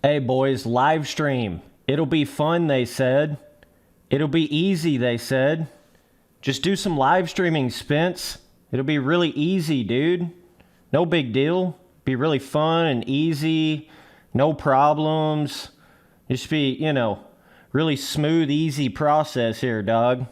Hey boys, live stream. It'll be fun, they said. It'll be easy, they said. Just do some live streaming, Spence. It'll be really easy, dude. No big deal. Be really fun and easy. No problems. Just be, really smooth, easy process here, dog.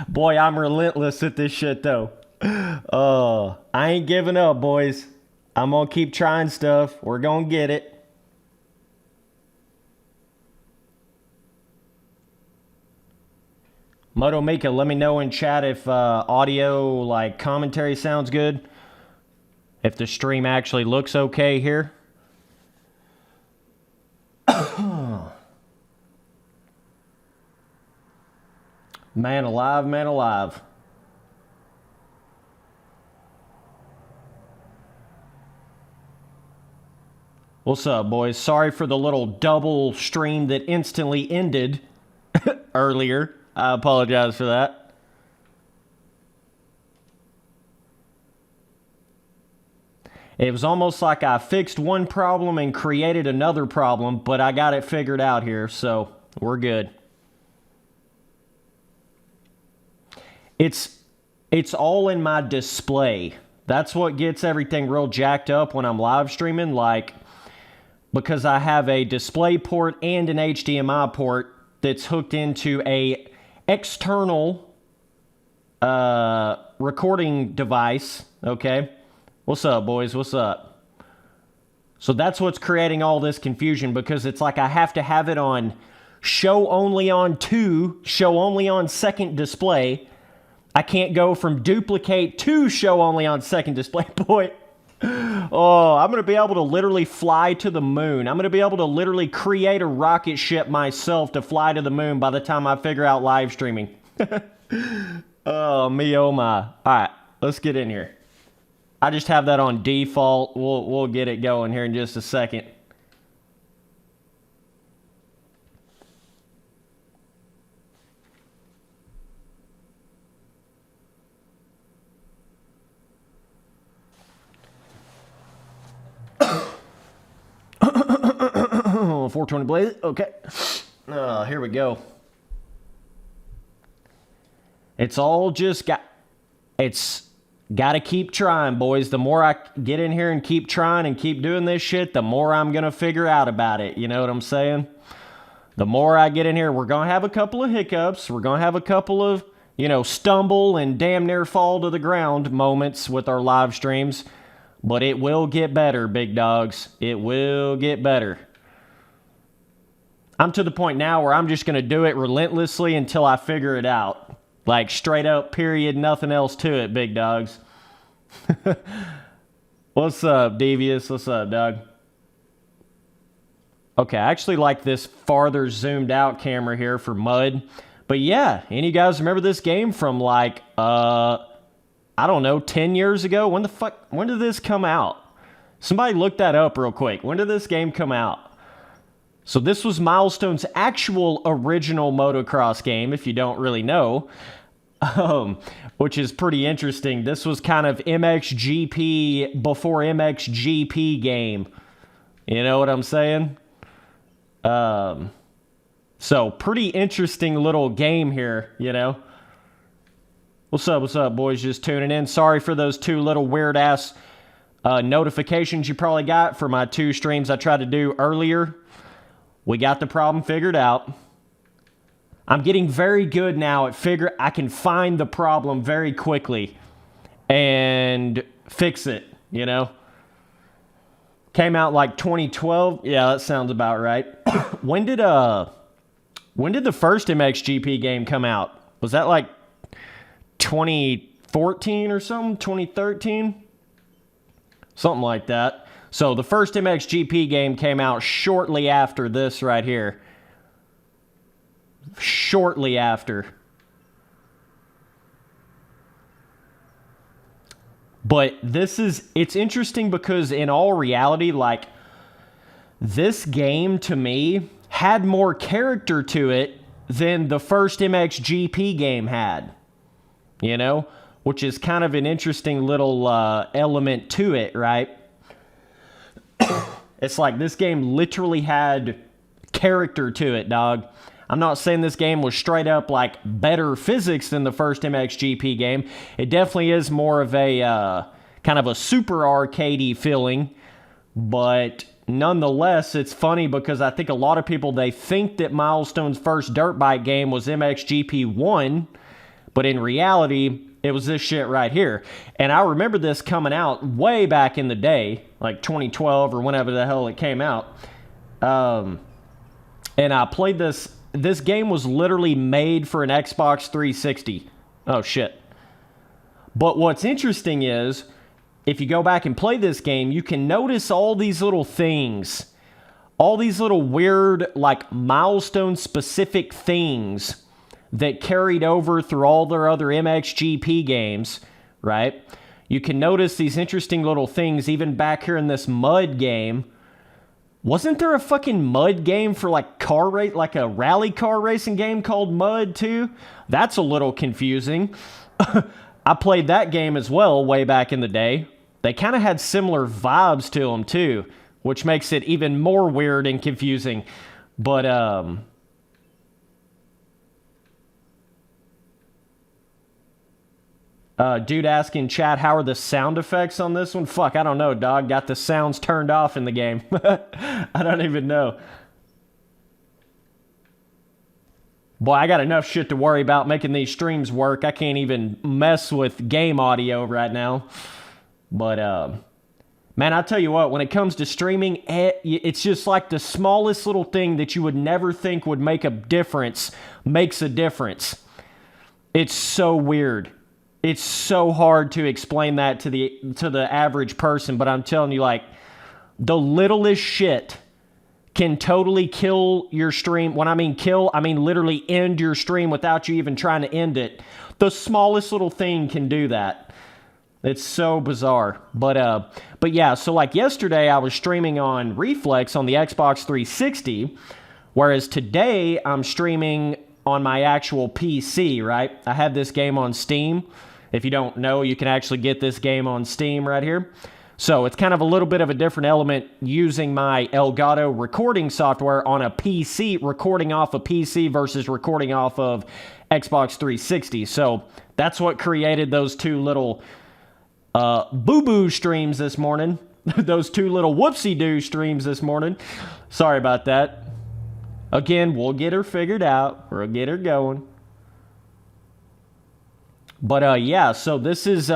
Boy, I'm relentless at this shit, though. I ain't giving up, boys. I'm gonna keep trying stuff. We're gonna get it. Moto Mika, let me know in chat if audio, like, commentary sounds good. If the stream actually looks okay here. Man alive, man alive. What's up, boys? Sorry for the little double stream that instantly ended earlier. I apologize for that. It was almost like I fixed one problem and created another problem, but I got it figured out here, so we're good. It's all in my display. That's what gets everything real jacked up when I'm live streaming, like, because I have a display port and an HDMI port that's hooked into a external recording device, okay? What's up, boys? What's up? So that's what's creating all this confusion, because it's like I have to have it on show only on 2, show only on second display. I can't go from duplicate to show only on second display. Boy, oh, I'm going to be able to literally fly to the moon. I'm going to be able to literally create a rocket ship myself to fly to the moon by the time I figure out live streaming. Oh, me, oh my. All right, let's get in here. I just have that on default. We'll get it going here in just a second. Oh, 420 blaze. Okay. Here we go. It's all just it's got to keep trying, boys. The more I get in here and keep trying and keep doing this shit, the more I'm going to figure out about it. You know what I'm saying? The more I get in here, we're going to have a couple of hiccups. We're going to have a couple of, stumble and damn near fall to the ground moments with our live streams. But it will get better, big dogs. It will get better. I'm to the point now where I'm just going to do it relentlessly until I figure it out. Like, straight up, period, nothing else to it, big dogs. What's up, Devious? What's up, Doug? Okay, I actually like this farther zoomed out camera here for mud. But yeah, any of you guys remember this game from like, I don't know, 10 years ago? When did this come out? Somebody look that up real quick. When did this game come out? So this was Milestone's actual original motocross game, if you don't really know, which is pretty interesting. This was kind of MXGP before MXGP game. You know what I'm saying? So pretty interesting little game here, What's up, boys? Just tuning in. Sorry for those 2 little weird-ass notifications you probably got for my 2 streams I tried to do earlier. We got the problem figured out. I'm getting very good now at I can find the problem very quickly and fix it, Came out like 2012. Yeah, that sounds about right. When did the first MXGP game come out? Was that like 2014 or something? 2013? Something like that. So the first MXGP game came out shortly after this right here. Shortly after. But it's interesting because in all reality, like, this game to me had more character to it than the first MXGP game had, you know, which is kind of an interesting little element to it, right? It's like this game literally had character to it, dog. I'm not saying this game was straight up like better physics than the first MXGP game. It definitely is more of a kind of a super arcadey feeling, but nonetheless, it's funny because I think a lot of people, they think that Milestone's first dirt bike game was MXGP 1, but in reality, it was this shit right here. And I remember this coming out way back in the day, like 2012 or whenever the hell it came out. And I played this. This game was literally made for an Xbox 360. Oh, shit. But what's interesting is, if you go back and play this game, you can notice all these little things. All these little weird, like, milestone-specific things that carried over through all their other MXGP games, right? You can notice these interesting little things even back here in this mud game. Wasn't there a fucking mud game for like like a rally car racing game called Mud too? That's a little confusing. I played that game as well way back in the day. They kind of had similar vibes to them too, which makes it even more weird and confusing. But dude asking chat, how are the sound effects on this one? Fuck, I don't know, dog. Got the sounds turned off in the game. I don't even know. Boy, I got enough shit to worry about making these streams work. I can't even mess with game audio right now. But, man, I tell you what, when it comes to streaming, it's just like the smallest little thing that you would never think would make a difference makes a difference. It's so weird. It's so hard to explain that to the average person, but I'm telling you, like, the littlest shit can totally kill your stream. When I mean kill, I mean literally end your stream without you even trying to end it. The smallest little thing can do that. It's so bizarre. But yeah, so like yesterday I was streaming on Reflex on the Xbox 360, whereas today I'm streaming on my actual PC, right? I have this game on Steam. If you don't know, you can actually get this game on Steam right here. So it's kind of a little bit of a different element using my Elgato recording software on a PC, recording off a PC versus recording off of Xbox 360. So that's what created those two little boo-boo streams this morning. Those two little whoopsie-doo streams this morning. Sorry about that. Again, we'll get her figured out. We'll get her going. But yeah, so this is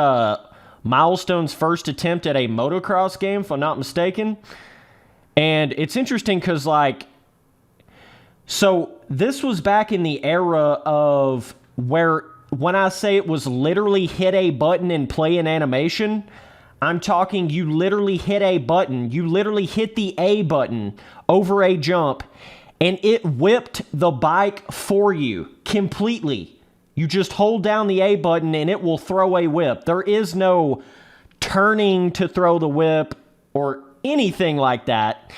Milestone's first attempt at a motocross game, if I'm not mistaken. And it's interesting because, like, so this was back in the era of where, when I say it was literally hit a button and play an animation, I'm talking you literally hit a button. You literally hit the A button over a jump, and it whipped the bike for you completely. You just hold down the A button and it will throw a whip. There is no turning to throw the whip or anything like that.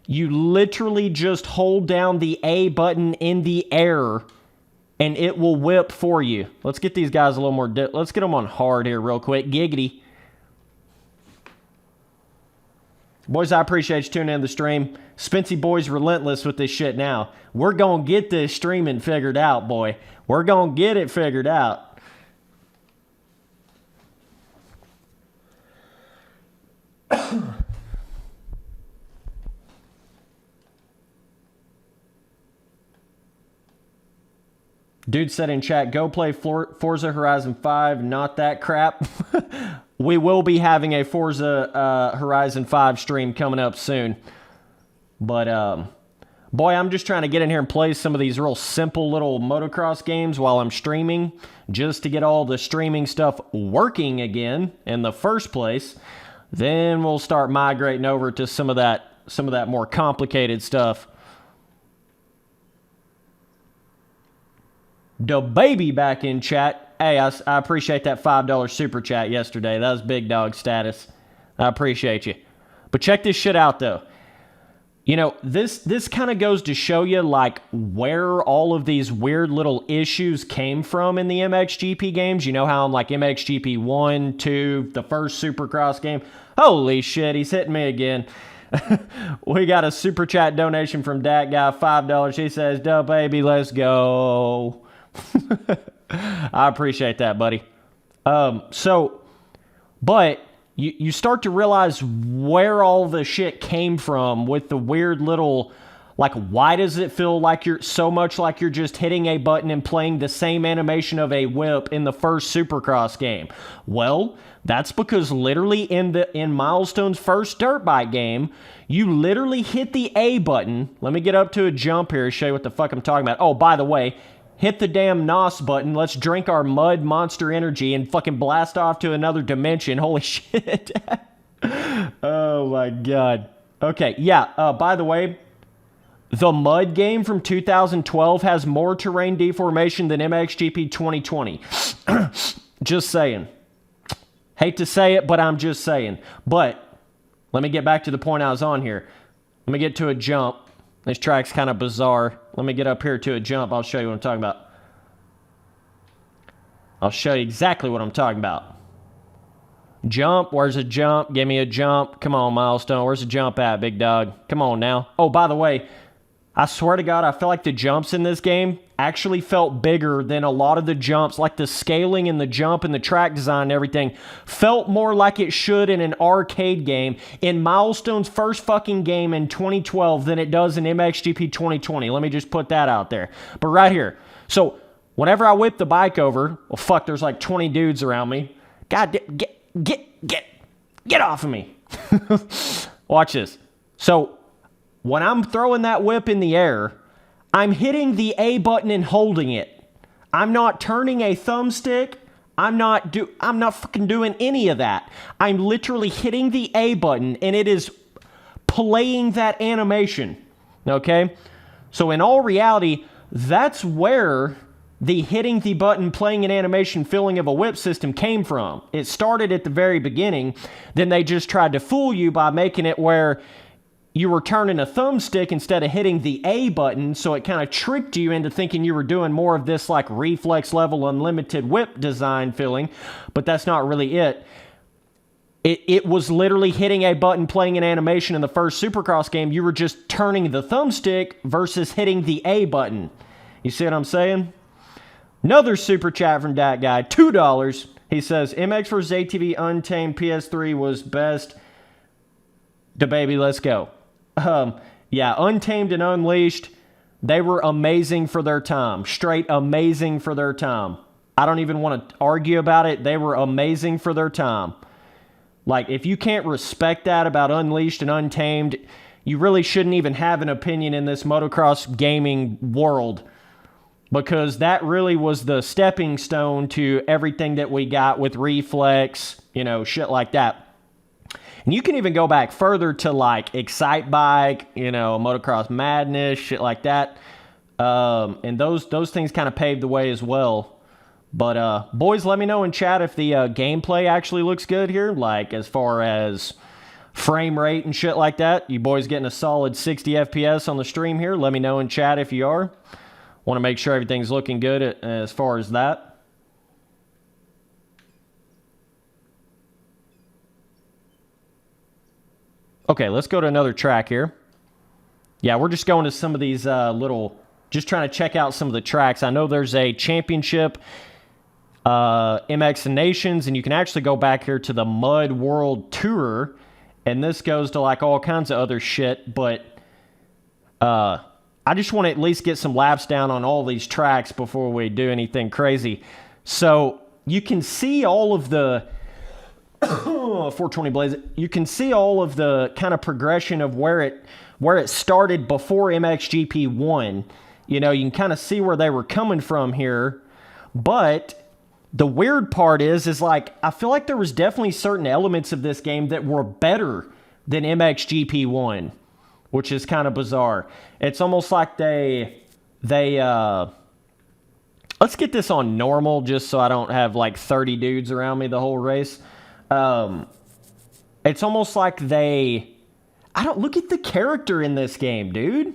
You literally just hold down the A button in the air and it will whip for you. Let's get these guys a little more... Let's get them on hard here real quick. Giggity. Boys, I appreciate you tuning in the stream. Spency Boy's relentless with this shit now. We're going to get this streaming figured out, boy. We're going to get it figured out. Dude said in chat, go play Forza Horizon 5, not that crap. We will be having a Forza Horizon 5 stream coming up soon. But, boy, I'm just trying to get in here and play some of these real simple little motocross games while I'm streaming, just to get all the streaming stuff working again in the first place. Then we'll start migrating over to some of that more complicated stuff. The baby back in chat. Hey, I appreciate that $5 super chat yesterday. That was big dog status. I appreciate you. But check this shit out, though. You know, this kind of goes to show you, like, where all of these weird little issues came from in the MXGP games. You know how in, like, MXGP 1, 2, the first Supercross game? Holy shit, he's hitting me again. We got a super chat donation from that guy, $5. He says, "Duh, baby, let's go." I appreciate that, buddy. But you start to realize where all the shit came from with the weird little, like, why does it feel like you're so much like you're just hitting a button and playing the same animation of a whip in the first Supercross game? Well, that's because literally in Milestone's first dirt bike game, you literally hit the A button. Let me get up to a jump here to show you what the fuck I'm talking about. Oh, by the way, hit the damn NOS button. Let's drink our mud monster energy and fucking blast off to another dimension. Holy shit. Oh my god. Okay, yeah, by the way, the mud game from 2012 has more terrain deformation than MXGP 2020. Just saying. Hate to say it, but I'm just saying. But let me get back to the point I was on here. Let me get to a jump. This track's kind of bizarre. Let me get up here to a jump. I'll show you what I'm talking about. I'll show you exactly what I'm talking about. Jump. Where's a jump? Give me a jump. Come on, Milestone. Where's the jump at, big dog? Come on now. Oh, by the way, I swear to God, I feel like the jumps in this game actually felt bigger than a lot of the jumps. Like the scaling and the jump and the track design and everything felt more like it should in an arcade game in Milestone's first fucking game in 2012 than it does in MXGP 2020. Let me just put that out there. But right here. So whenever I whip the bike over, well, fuck, there's like 20 dudes around me. God, get off of me. Watch this. So when I'm throwing that whip in the air, I'm hitting the A button and holding it. I'm not turning a thumbstick. I'm not fucking doing any of that. I'm literally hitting the A button and it is playing that animation. Okay? So in all reality, that's where the hitting the button, playing an animation, feeling of a whip system came from. It started at the very beginning. Then they just tried to fool you by making it where you were turning a thumbstick instead of hitting the A button, so it kind of tricked you into thinking you were doing more of this like reflex level unlimited whip design feeling, but that's not really it. It was literally hitting a button, playing an animation in the first Supercross game. You were just turning the thumbstick versus hitting the A button. You see what I'm saying? Another super chat from that guy, $2. He says, MX vs. ATV Untamed PS3 was best. The baby, let's go. Yeah, Untamed and Unleashed, they were amazing for their time. Straight amazing for their time. I don't even want to argue about it. They were amazing for their time. Like, if you can't respect that about Unleashed and Untamed, you really shouldn't even have an opinion in this motocross gaming world. Because that really was the stepping stone to everything that we got with Reflex, you know, shit like that. And you can even go back further to like Excite Bike, you know, Motocross Madness, shit like that. And those things kind of paved the way as well. But boys, let me know in chat if the gameplay actually looks good here, like as far as frame rate and shit like that. You boys getting a solid 60 FPS on the stream here? Let me know in chat if you are. Want to make sure everything's looking good as far as that. Okay, let's go to another track here. Yeah, we're just going to some of these just trying to check out some of the tracks. I know there's a championship, MX Nations, and you can actually go back here to the Mud World Tour, and this goes to like all kinds of other shit, but I just want to at least get some laps down on all these tracks before we do anything crazy. So you can see all of the 420 Blaze. You can see all of the kind of progression of where it started before MXGP 1. You know, you can kind of see where they were coming from here. But the weird part is like, I feel like there was definitely certain elements of this game that were better than MXGP 1, which is kind of bizarre. It's almost like they Let's get this on normal just so I don't have like 30 dudes around me the whole race. It's almost like they... I don't... Look at the character in this game, dude.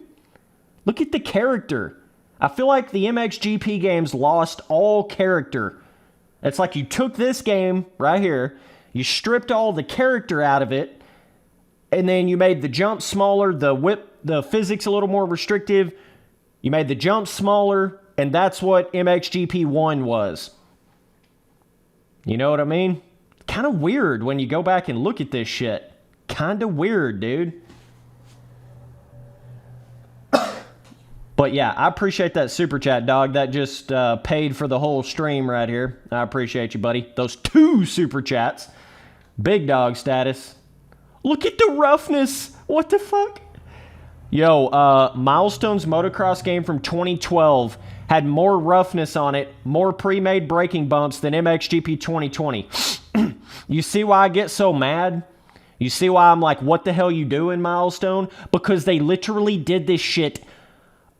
Look at the character. I feel like the MXGP games lost all character. It's like you took this game right here, you stripped all the character out of it, and then you made the jump smaller, the physics a little more restrictive. You made the jump smaller, and that's what MXGP 1 was. You know what I mean? Kind of weird when you go back and look at this shit. Kind of weird, dude. But yeah, I appreciate that super chat, dog. That just paid for the whole stream right here. I appreciate you, buddy. Those 2 super chats. Big dog status. Look at the roughness. What the fuck? Yo, Milestone's motocross game from 2012 had more roughness on it, more pre-made braking bumps than MXGP 2020. You see why I get so mad? You see why I'm like, what the hell you doing, Milestone? Because they literally did this shit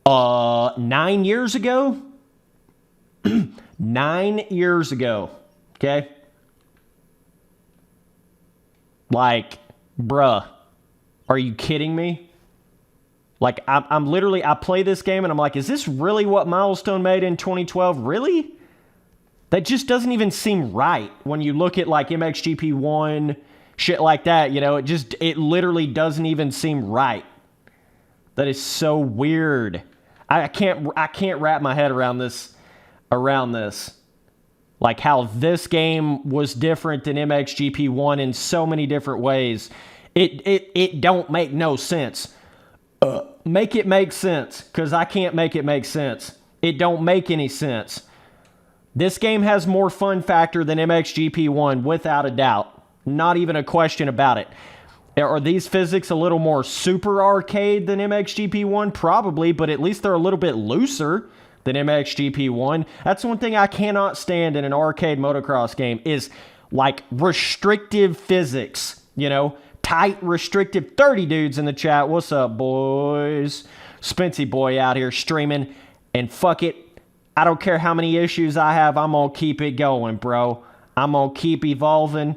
9 years ago. 9 years ago. Okay? Like, bruh, are you kidding me? Like, I'm literally, I play this game and I'm like, is this really what Milestone made in 2012? Really? That just doesn't even seem right when you look at like MXGP 1, shit like that, you know, it literally doesn't even seem right. That is so weird. I can't wrap my head around this. Like how this game was different than MXGP 1 in so many different ways. It don't make no sense. Make it make sense, because I can't make it make sense. It don't make any sense. This game has more fun factor than MXGP 1, without a doubt. Not even a question about it. Are these physics a little more super arcade than MXGP 1? Probably, but at least they're a little bit looser than MXGP 1. That's one thing I cannot stand in an arcade motocross game is like restrictive physics, you know? Tight, restrictive. 30 dudes in the chat. What's up, boys? Spency boy out here streaming. And fuck it. I don't care how many issues I have. I'm going to keep it going, bro. I'm going to keep evolving.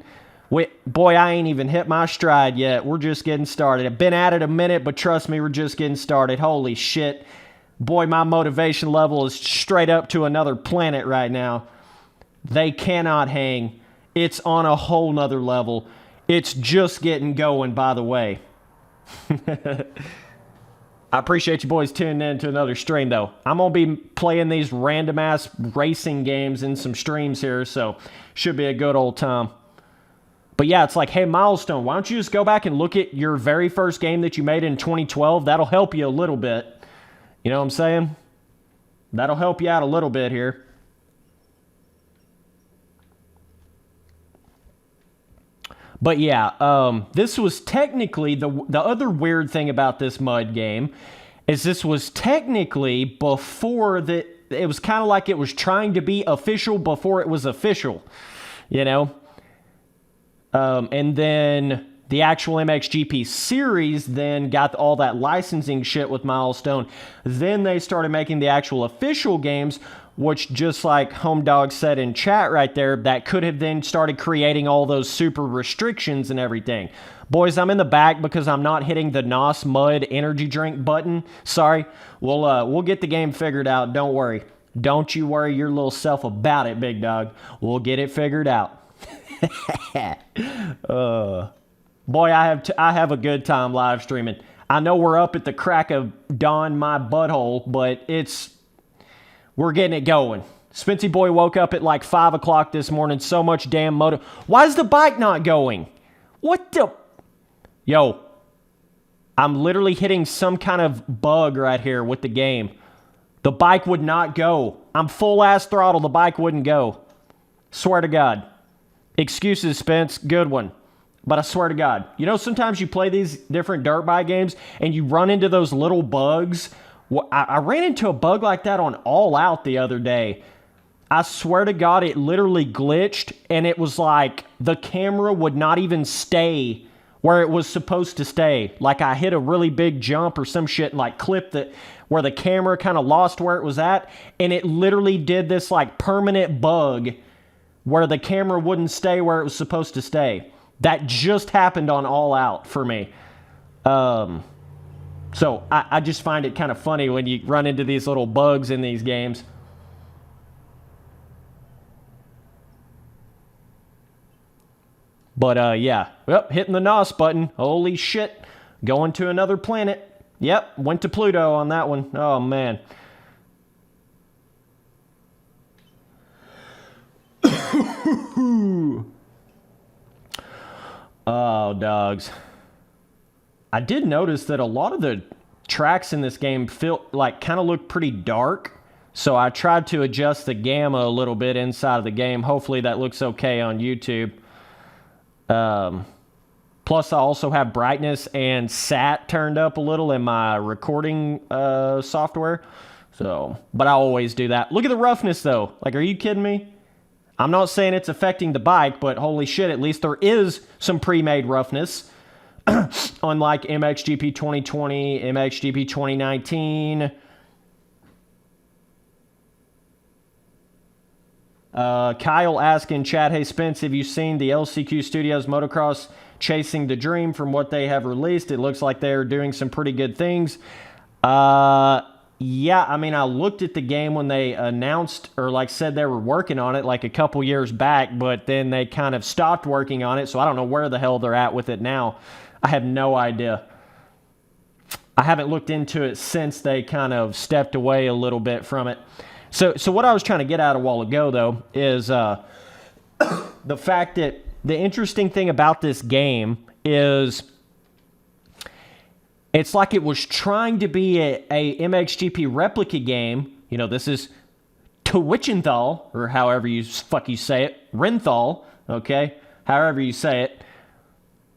Boy, I ain't even hit my stride yet. We're just getting started. I've been at it a minute, but trust me, we're just getting started. Holy shit. Boy, my motivation level is straight up to another planet right now. They cannot hang. It's on a whole nother level. It's just getting going, by the way. I appreciate you boys tuning in to another stream, though. I'm going to be playing these random-ass racing games in some streams here, so should be a good old time. But yeah, it's like, hey, Milestone, why don't you just go back and look at your very first game that you made in 2012? That'll help you a little bit. You know what I'm saying? That'll help you out a little bit here. But yeah, this was technically, the other weird thing about this mud game is this was technically before it was kind of like it was trying to be official before it was official, you know? And then the actual MXGP series then got all that licensing shit with Milestone. Then they started making the actual official games, which just like Home Dog said in chat right there, that could have then started creating all those super restrictions and everything. Boys, I'm in the back because I'm not hitting the NOS Mud energy drink button. Sorry. We'll get the game figured out. Don't worry. Don't you worry your little self about it, big dog. We'll get it figured out. Boy, I have a good time live streaming. I know we're up at the crack of dawn, my butthole, but we're getting it going. Spency boy woke up at like 5 o'clock this morning. So much damn motor. Why is the bike not going? What the? Yo, I'm literally hitting some kind of bug right here with the game. The bike would not go. I'm full ass throttle. The bike wouldn't go. Swear to God. Excuses, Spence. Good one. But I swear to God. You know, sometimes you play these different dirt bike games and you run into those little bugs. I ran into a bug like that on All Out the other day. I swear to God, it literally glitched, and it was like the camera would not even stay where it was supposed to stay. Like I hit a really big jump or some shit and like clipped it where the camera kind of lost where it was at. And it literally did this like permanent bug where the camera wouldn't stay where it was supposed to stay. That just happened on All Out for me. So I just find it kind of funny when you run into these little bugs in these games. But yeah, yep, hitting the NOS button. Holy shit. Going to another planet. Yep, went to Pluto on that one. Oh, man. Oh, dogs. I did notice that a lot of the tracks in this game feel like kind of look pretty dark. So I tried to adjust the gamma a little bit inside of the game. Hopefully that looks okay on YouTube. Plus I also have brightness and sat turned up a little in my recording software. So, but I always do that. Look at the roughness though. Like, are you kidding me? I'm not saying it's affecting the bike, but holy shit, at least there is some pre-made roughness. Unlike MXGP 2020, MXGP 2019. Kyle asked in chat, hey Spence, have you seen the LCQ Studios Motocross Chasing the Dream? From what they have released, it looks like they're doing some pretty good things. Yeah, I mean, I looked at the game when they announced or like said they were working on it like a couple years back, but then they kind of stopped working on it, so I don't know where the hell they're at with it now. I have no idea. I haven't looked into it since they kind of stepped away a little bit from it. So what I was trying to get at a while ago, though, is the fact that the interesting thing about this game is it's like it was trying to be a MXGP replica game. You know, this is Twitchenthal, or however you say it. Renthal, okay? However you say it.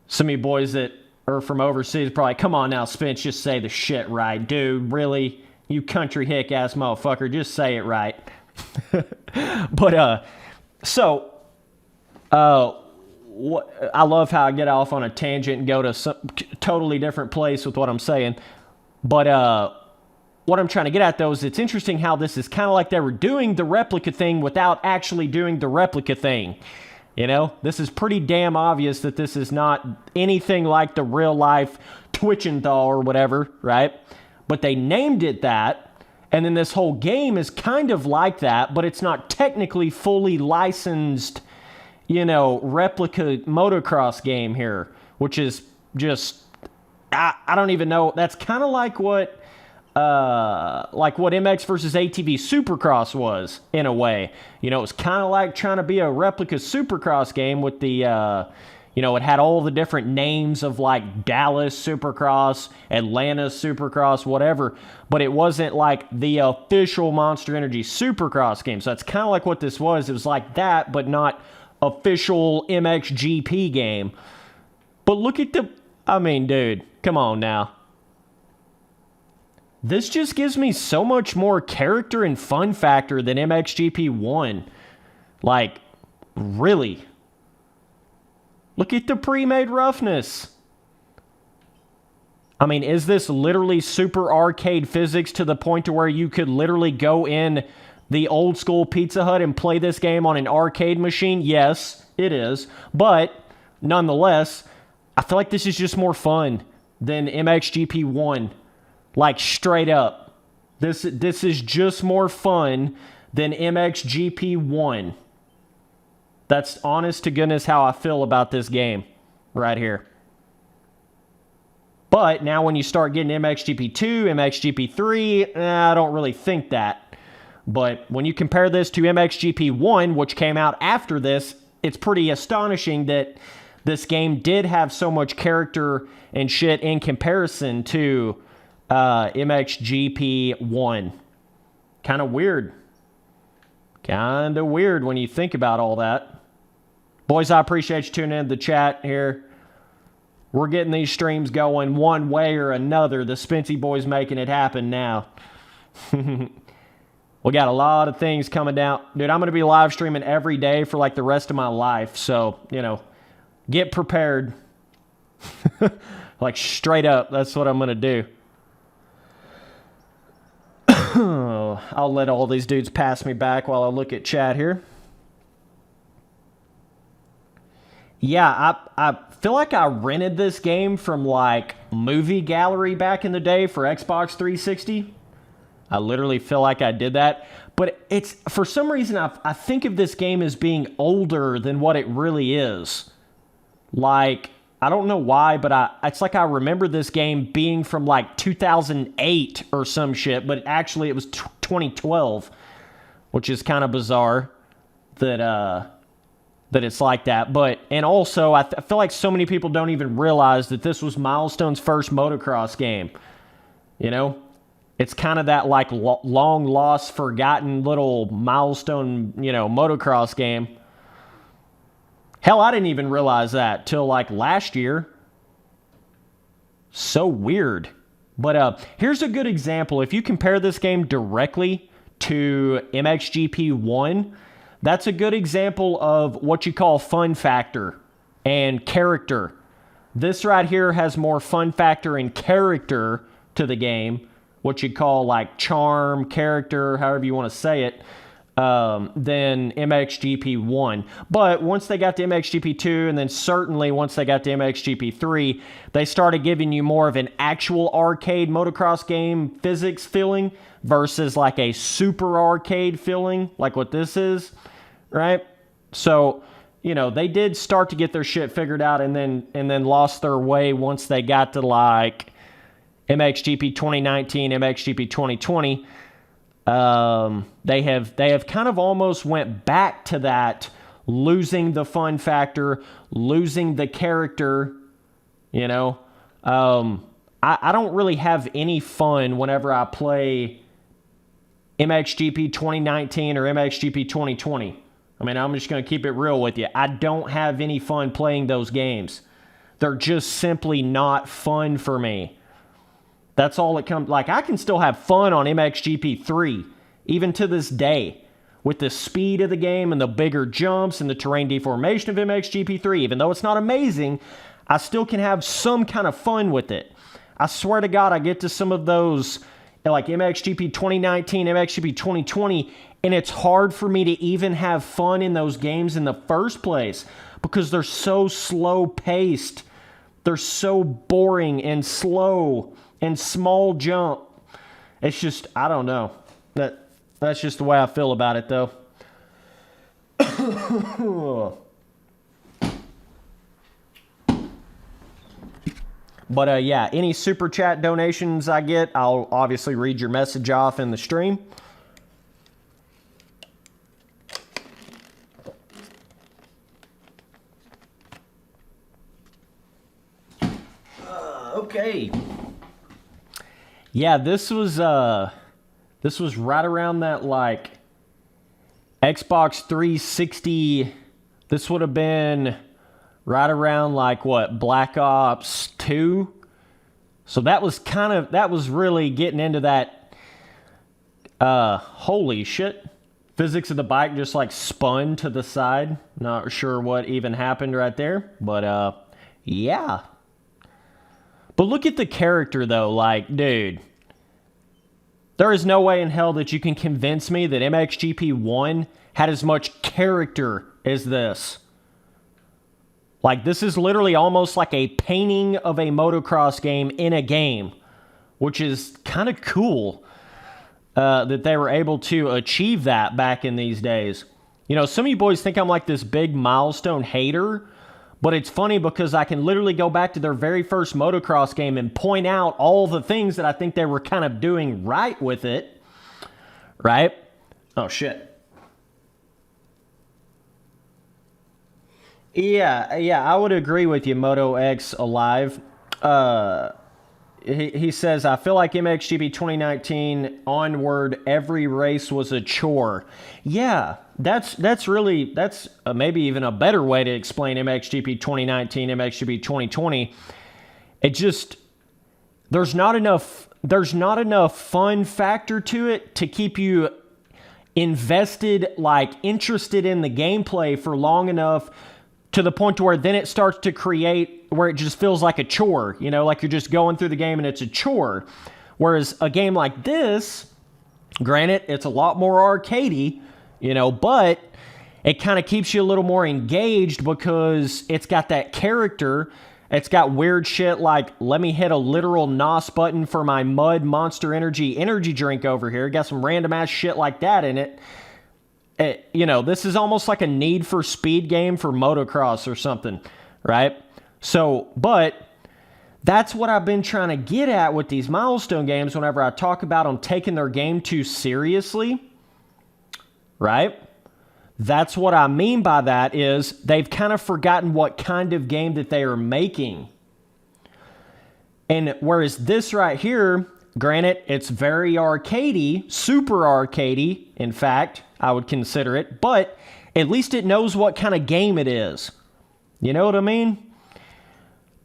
Some of you boys that are from overseas probably, come on now, Spence, just say the shit right. Dude, really? You country hick-ass motherfucker, just say it right. But, I love how I get off on a tangent and go to some totally different place with what I'm saying. But what I'm trying to get at, though, is it's interesting how this is kind of like they were doing the replica thing without actually doing the replica thing. You know, this is pretty damn obvious that this is not anything like the real-life Twitchenthal or whatever, right? But they named it that, and then this whole game is kind of like that, but it's not technically fully licensed, you know, replica motocross game here, which is just, I don't even know. That's kind of like what MX versus ATV Supercross was, in a way. You know, it was kind of like trying to be a replica Supercross game with the, you know, it had all the different names of like Dallas Supercross, Atlanta Supercross, whatever, but it wasn't like the official Monster Energy Supercross game. So that's kind of like what this was. It was like that, but not official MXGP game. But look at I mean, dude, come on now. This just gives me so much more character and fun factor than MXGP 1. Like, really. Look at the pre-made roughness. I mean, is this literally super arcade physics to the point to where you could literally go in the old school Pizza Hut and play this game on an arcade machine? Yes, it is. But, nonetheless, I feel like this is just more fun than MXGP 1. Like, straight up. This is just more fun than MXGP 1. That's honest to goodness how I feel about this game right here. But now when you start getting MXGP 2, MXGP 3, I don't really think that. But when you compare this to MXGP 1, which came out after this, it's pretty astonishing that this game did have so much character and shit in comparison to MXGP 1. Kind of weird. Kind of weird when you think about all that. Boys, I appreciate you tuning in to the chat here. We're getting these streams going one way or another. The Spency boys making it happen now. We got a lot of things coming down. Dude, I'm going to be live streaming every day for like the rest of my life. So, you know, get prepared. Like, straight up, that's what I'm going to do. I'll let all these dudes pass me back while I look at chat here. Yeah, I feel like I rented this game from, like, Movie Gallery back in the day for Xbox 360. I literally feel like I did that. But it's, for some reason, I think of this game as being older than what it really is. Like, I don't know why, but it's like I remember this game being from, like, 2008 or some shit, but actually it was 2012, which is kind of bizarre that it's like that. But, and also, I feel like so many people don't even realize that this was Milestone's first motocross game. You know? It's kind of that, like, long lost, forgotten little Milestone, you know, motocross game. Hell, I didn't even realize that till, like, last year. So weird. But here's a good example. If you compare this game directly to MXGP 1, that's a good example of what you call fun factor and character. This right here has more fun factor and character to the game, what you call, like, charm, character, however you want to say it, than MXGP 1. But once they got to MXGP 2, and then certainly once they got to MXGP 3, they started giving you more of an actual arcade motocross game physics feeling versus, like, a super arcade feeling, like what this is, right? So, you know, they did start to get their shit figured out, and then lost their way once they got to, like, MXGP 2019, MXGP 2020, they have kind of almost went back to that, losing the fun factor, losing the character, you know. I don't really have any fun whenever I play MXGP 2019 or MXGP 2020. I mean, I'm just going to keep it real with you. I don't have any fun playing those games. They're just simply not fun for me. That's all it comes, like, I can still have fun on MXGP 3, even to this day, with the speed of the game and the bigger jumps and the terrain deformation of MXGP 3. Even though it's not amazing, I still can have some kind of fun with it. I swear to God, I get to some of those, like MXGP 2019, MXGP 2020, and it's hard for me to even have fun in those games in the first place because they're so slow-paced. They're so boring and slow and small jump. It's just, I don't know. That's just the way I feel about it, though. But yeah, any super chat donations I get, I'll obviously read your message off in the stream. Okay. Yeah, this was right around that, like, Xbox 360. This would have been right around, like, what, Black Ops 2? So that was really getting into that, holy shit. Physics of the bike just, like, spun to the side. Not sure what even happened right there, but, yeah. But look at the character, though. Like, dude, there is no way in hell that you can convince me that MXGP 1 had as much character as this. Like, this is literally almost like a painting of a motocross game in a game, which is kind of cool that they were able to achieve that back in these days. You know, some of you boys think I'm like this big Milestone hater, but it's funny because I can literally go back to their very first motocross game and point out all the things that I think they were kind of doing right with it. Right? Oh, shit. Yeah, I would agree with you, Moto X Alive. He says, I feel like MXGP 2019 onward, every race was a chore. Yeah, that's maybe even a better way to explain MXGP 2019, MXGP 2020. It just, there's not enough fun factor to it to keep you invested, like interested in the gameplay for long enough to the point to where then it starts to create where it just feels like a chore, you know, like you're just going through the game and it's a chore. Whereas a game like this, granted, it's a lot more arcadey, you know, but it kind of keeps you a little more engaged because it's got that character. It's got weird shit like, let me hit a literal NOS button for my Mud Monster Energy drink over here. Got some random ass shit like that in it. You know, this is almost like a Need for Speed game for motocross or something, right? So, but that's what I've been trying to get at with these milestone games whenever I talk about them taking their game too seriously, right? That's what I mean by that is they've kind of forgotten what kind of game that they are making. And whereas this right here, granted, it's very arcadey, super arcadey, in fact, I would consider it, but at least it knows what kind of game it is. You know what I mean?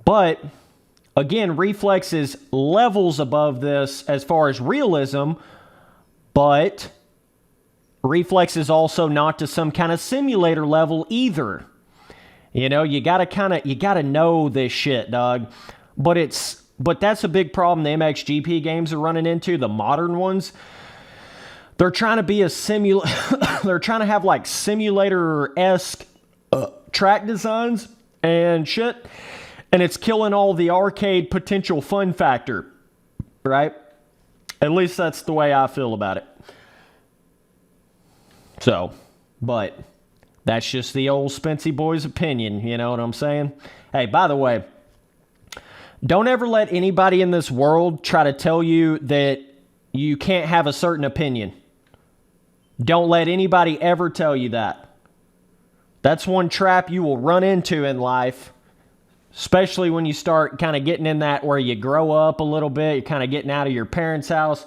But, again, Reflex is levels above this as far as realism, but Reflex is also not to some kind of simulator level either. You know, you gotta know this shit, dog. But that's a big problem the MXGP games are running into, the modern ones. They're trying to be a they're trying to have like simulator-esque track designs and shit, and it's killing all the arcade potential fun factor, right? At least that's the way I feel about it. So, but that's just the old Spency boy's opinion, you know what I'm saying? Hey, by the way, don't ever let anybody in this world try to tell you that you can't have a certain opinion. Don't let anybody ever tell you that. That's one trap you will run into in life, especially when you start kind of getting in that where you grow up a little bit, you're kind of getting out of your parents' house.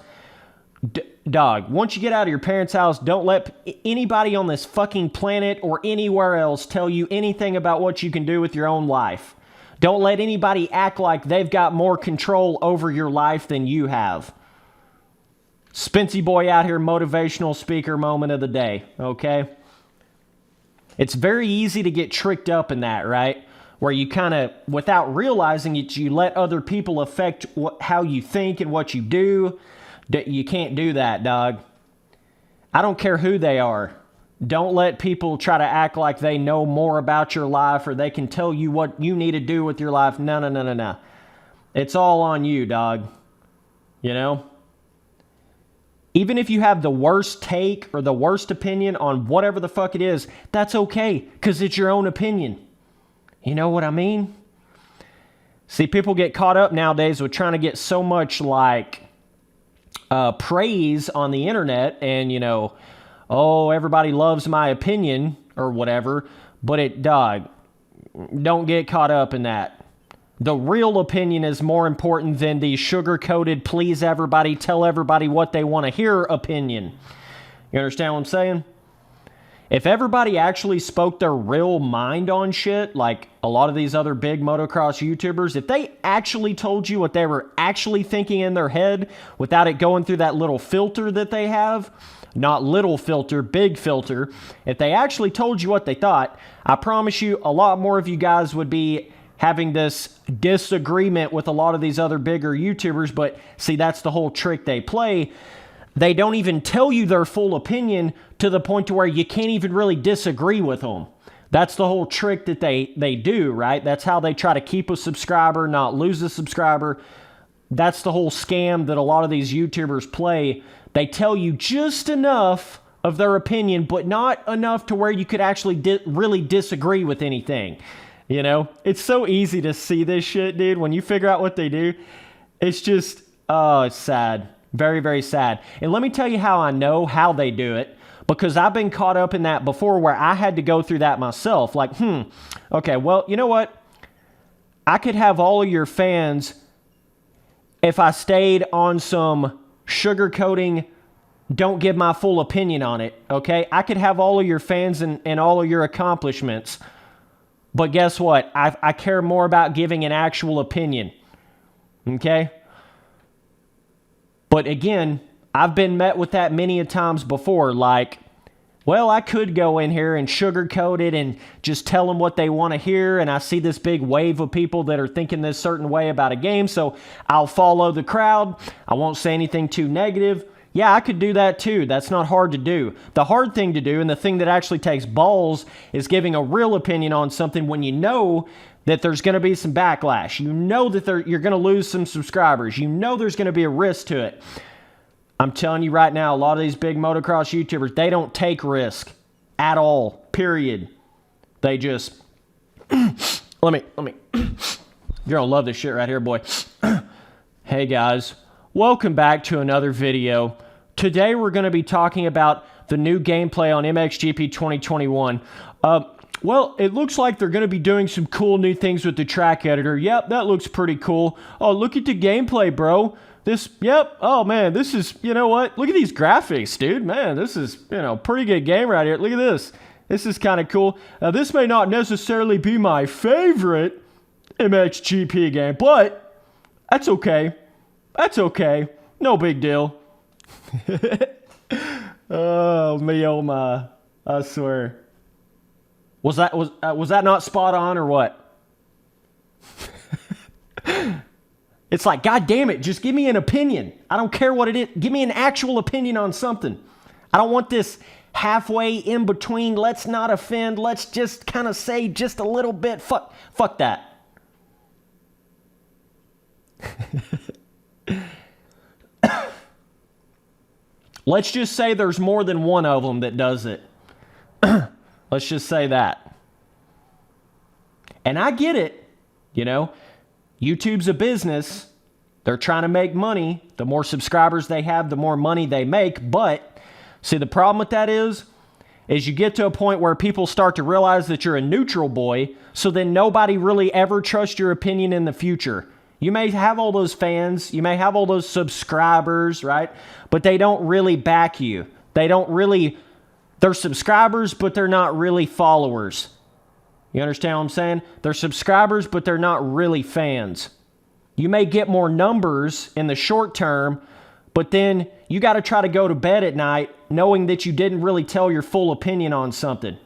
Dog, once you get out of your parents' house, don't let anybody on this fucking planet or anywhere else tell you anything about what you can do with your own life. Don't let anybody act like they've got more control over your life than you have. Spency boy out here, motivational speaker moment of the day, okay? It's very easy to get tricked up in that, right? Where you kind of, without realizing it, you let other people affect how you think and what you do. You can't do that, dog. I don't care who they are. Don't let people try to act like they know more about your life or they can tell you what you need to do with your life. No. It's all on you, dog. You know? Even if you have the worst take or the worst opinion on whatever the fuck it is, that's okay, because it's your own opinion. You know what I mean? See, people get caught up nowadays with trying to get so much, like, praise on the internet and, you know, oh, everybody loves my opinion or whatever, but dog, don't get caught up in that. The real opinion is more important than the sugar-coated, please everybody, tell everybody what they want to hear opinion. You understand what I'm saying? If everybody actually spoke their real mind on shit, like a lot of these other big motocross YouTubers, if they actually told you what they were actually thinking in their head without it going through that little filter that they have, not little filter, big filter, if they actually told you what they thought, I promise you a lot more of you guys would be having this disagreement with a lot of these other bigger YouTubers. But see, that's the whole trick they play. They don't even tell you their full opinion to the point to where you can't even really disagree with them. That's the whole trick that they do, right? That's how they try to keep a subscriber, not lose a subscriber. That's the whole scam that a lot of these YouTubers play. They tell you just enough of their opinion, but not enough to where you could actually really disagree with anything. You know? It's so easy to see this shit, dude. When you figure out what they do, it's just, oh, it's sad. Very, very sad. And let me tell you how I know how they do it, because I've been caught up in that before where I had to go through that myself. Like, okay, well, you know what? I could have all of your fans if I stayed on some sugarcoating, don't give my full opinion on it, okay? I could have all of your fans and all of your accomplishments, but guess what? I care more about giving an actual opinion, okay? But again, I've been met with that many a times before, like, well, I could go in here and sugarcoat it and just tell them what they want to hear, and I see this big wave of people that are thinking this certain way about a game, so I'll follow the crowd. I won't say anything too negative. Yeah, I could do that too. That's not hard to do. The hard thing to do, and the thing that actually takes balls, is giving a real opinion on something when you know that there's going to be some backlash. You know that you're going to lose some subscribers. You know there's going to be a risk to it. I'm telling you right now, a lot of these big motocross YouTubers, they don't take risk at all, period. They just, let me, you're gonna love this shit right here, boy. Hey guys, welcome back to another video. Today we're gonna be talking about the new gameplay on MXGP 2021. Well, it looks like they're going to be doing some cool new things with the track editor. Yep, that looks pretty cool. Oh, look at the gameplay, bro. Yep. Oh, man, this is, you know what? Look at these graphics, dude. Man, this is, pretty good game right here. Look at this. This is kind of cool. Now, this may not necessarily be my favorite MXGP game, but that's okay. That's okay. No big deal. Oh, me, oh, my. I swear. Was that not spot on or what? It's like, God damn it, just give me an opinion. I don't care what it is. Give me an actual opinion on something. I don't want this halfway in between. Let's not offend. Let's just kind of say just a little bit. Fuck that. Let's just say there's more than one of them that does it. Let's just say that. And I get it, YouTube's a business. They're trying to make money. The more subscribers they have, the more money they make. But, see, the problem with that is you get to a point where people start to realize that you're a neutral boy, so then nobody really ever trusts your opinion in the future. You may have all those fans, you may have all those subscribers, right? But they don't really back you. They're subscribers, but they're not really followers. You understand what I'm saying? They're subscribers, but they're not really fans. You may get more numbers in the short term, but then you got to try to go to bed at night knowing that you didn't really tell your full opinion on something.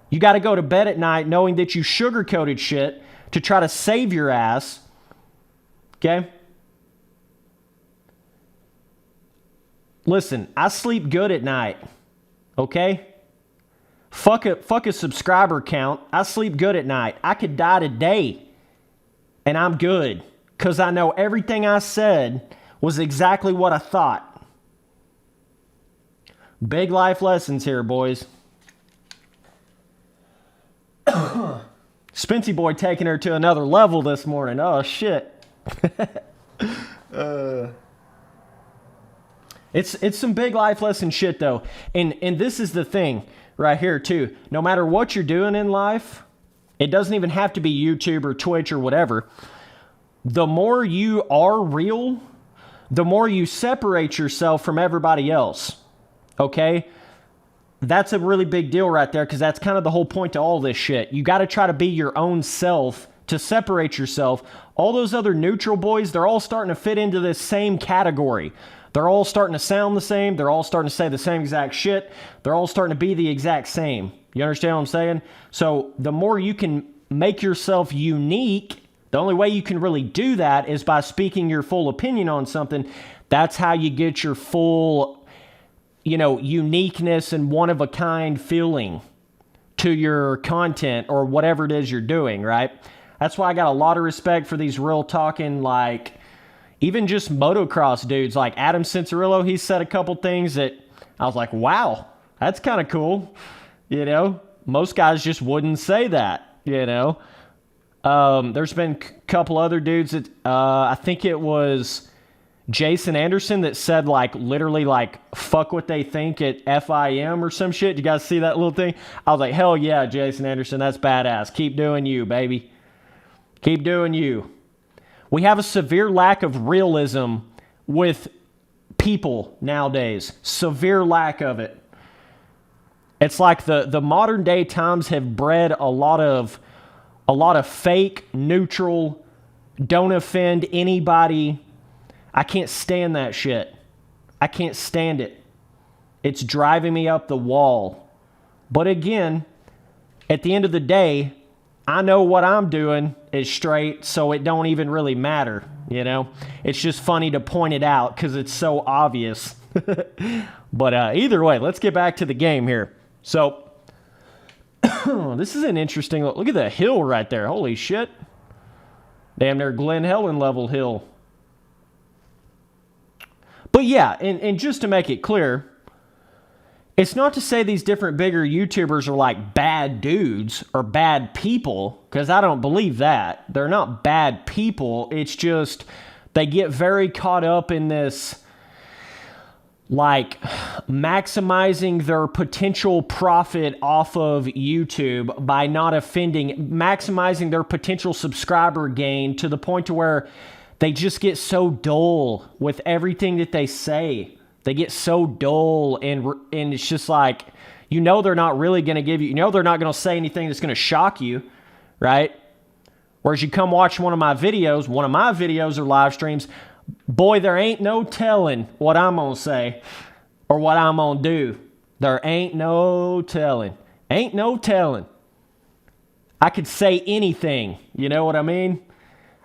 You got to go to bed at night knowing that you sugarcoated shit to try to save your ass. Okay? Listen, I sleep good at night. Okay? Fuck a subscriber count. I sleep good at night. I could die today, and I'm good, because I know everything I said was exactly what I thought. Big life lessons here, boys. Spency boy taking her to another level this morning. Oh, shit. It's some big life lesson shit, though. And this is the thing right here, too. No matter what you're doing in life, it doesn't even have to be YouTube or Twitch or whatever. The more you are real, the more you separate yourself from everybody else. Okay? That's a really big deal right there, because that's kind of the whole point to all this shit. You got to try to be your own self to separate yourself. All those other neutral boys, they're all starting to fit into this same category. They're all starting to sound the same. They're all starting to say the same exact shit. They're all starting to be the exact same. You understand what I'm saying? So the more you can make yourself unique, the only way you can really do that is by speaking your full opinion on something. That's how you get your full, uniqueness and one-of-a-kind feeling to your content or whatever it is you're doing, right? That's why I got a lot of respect for these real talking, even just motocross dudes like Adam Cincerillo. He said a couple things that I was like, wow, that's kind of cool. Most guys just wouldn't say that, There's been a couple other dudes that, I think it was Jason Anderson that said literally fuck what they think at FIM or some shit. You guys see that little thing? I was like, hell yeah, Jason Anderson, that's badass. Keep doing you, baby. Keep doing you. We have a severe lack of realism with people nowadays. Severe lack of it. It's like the modern day times have bred a lot of fake, neutral, don't offend anybody. I can't stand that shit. I can't stand it. It's driving me up the wall. But again, at the end of the day, I know what I'm doing is straight, so it don't even really matter, you know? It's just funny to point it out because it's so obvious. But either way, let's get back to the game here. So, this is an interesting look. Look at the hill right there. Holy shit. Damn near Glen Helen level hill. But yeah, and just to make it clear, it's not to say these different bigger YouTubers are like bad dudes or bad people, because I don't believe that. They're not bad people. It's just they get very caught up in this, like, maximizing their potential profit off of YouTube by not offending, maximizing their potential subscriber gain to the point to where they just get so dull with everything that they say. They get so dull, and it's just like, you know they're not really going to give you, you know they're not going to say anything that's going to shock you, right? Whereas you come watch one of my videos or live streams, boy, there ain't no telling what I'm going to say or what I'm going to do. There ain't no telling. Ain't no telling. I could say anything, you know what I mean?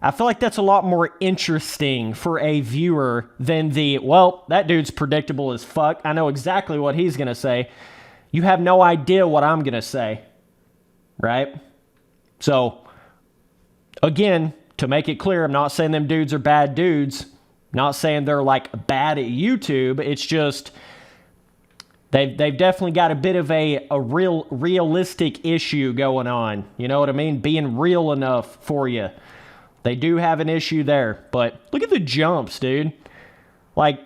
I feel like that's a lot more interesting for a viewer than the, well, that dude's predictable as fuck. I know exactly what he's going to say. You have no idea what I'm going to say, right? So, again, to make it clear, I'm not saying them dudes are bad dudes. Not saying they're, like, bad at YouTube. It's just they've definitely got a bit of a realistic issue going on. You know what I mean? Being real enough for you. They do have an issue there, but look at the jumps, dude. Like,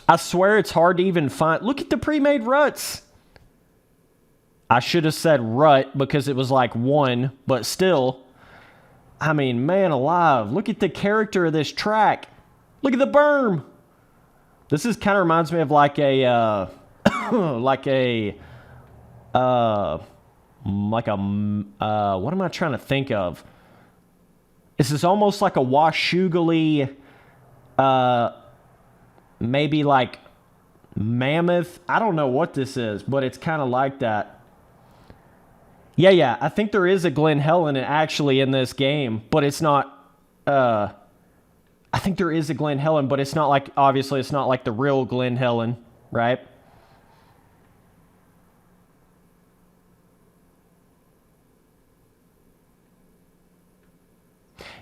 I swear it's hard to even find. Look at the pre-made ruts. I should have said rut because it was like one, but still, I mean, man alive. Look at the character of this track. Look at the berm. This is kind of reminds me of like a, what am I trying to think of? This is almost like a Washougali, maybe like mammoth. I don't know what this is, but it's kind of like that. Yeah, I think there is a Glen Helen actually in this game, but it's not, I think there is a Glen Helen, but it's not like, obviously it's not like the real Glen Helen, right?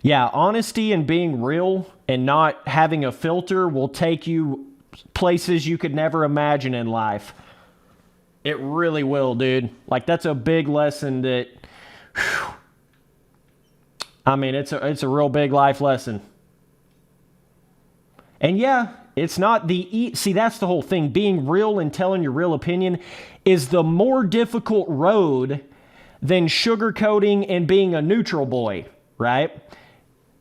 Yeah, honesty and being real and not having a filter will take you places you could never imagine in life. It really will, dude. Like, that's a big lesson that, whew, I mean, it's a real big life lesson. And yeah, it's not see, that's the whole thing. Being real and telling your real opinion is the more difficult road than sugarcoating and being a neutral boy, right?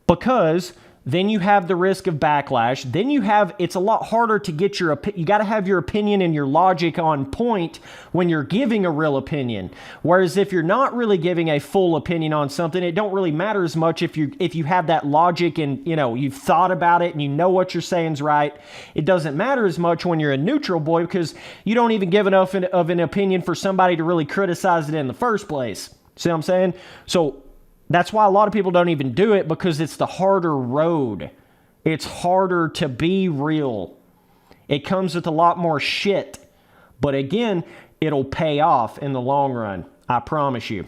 Because then you have the risk of backlash. Then it's a lot harder to get you got to have your opinion and your logic on point when you're giving a real opinion. Whereas if you're not really giving a full opinion on something, it don't really matter as much if you have that logic and, you know, you've thought about it and you know what you're saying's right. It doesn't matter as much when you're a neutral boy because you don't even give enough of an opinion for somebody to really criticize it in the first place. See what I'm saying? So that's why a lot of people don't even do it, because it's the harder road. It's harder to be real. It comes with a lot more shit. But again, it'll pay off in the long run. I promise you.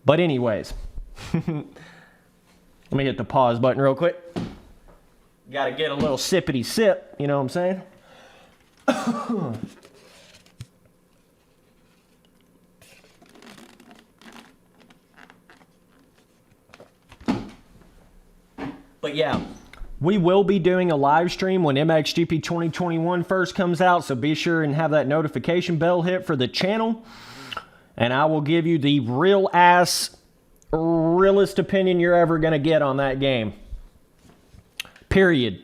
But anyways, let me hit the pause button real quick. Got to get a little sippity sip, you know what I'm saying? But yeah, we will be doing a live stream when MXGP 2021 first comes out, so be sure and have that notification bell hit for the channel. And I will give you the realest opinion you're ever going to get on that game. Period.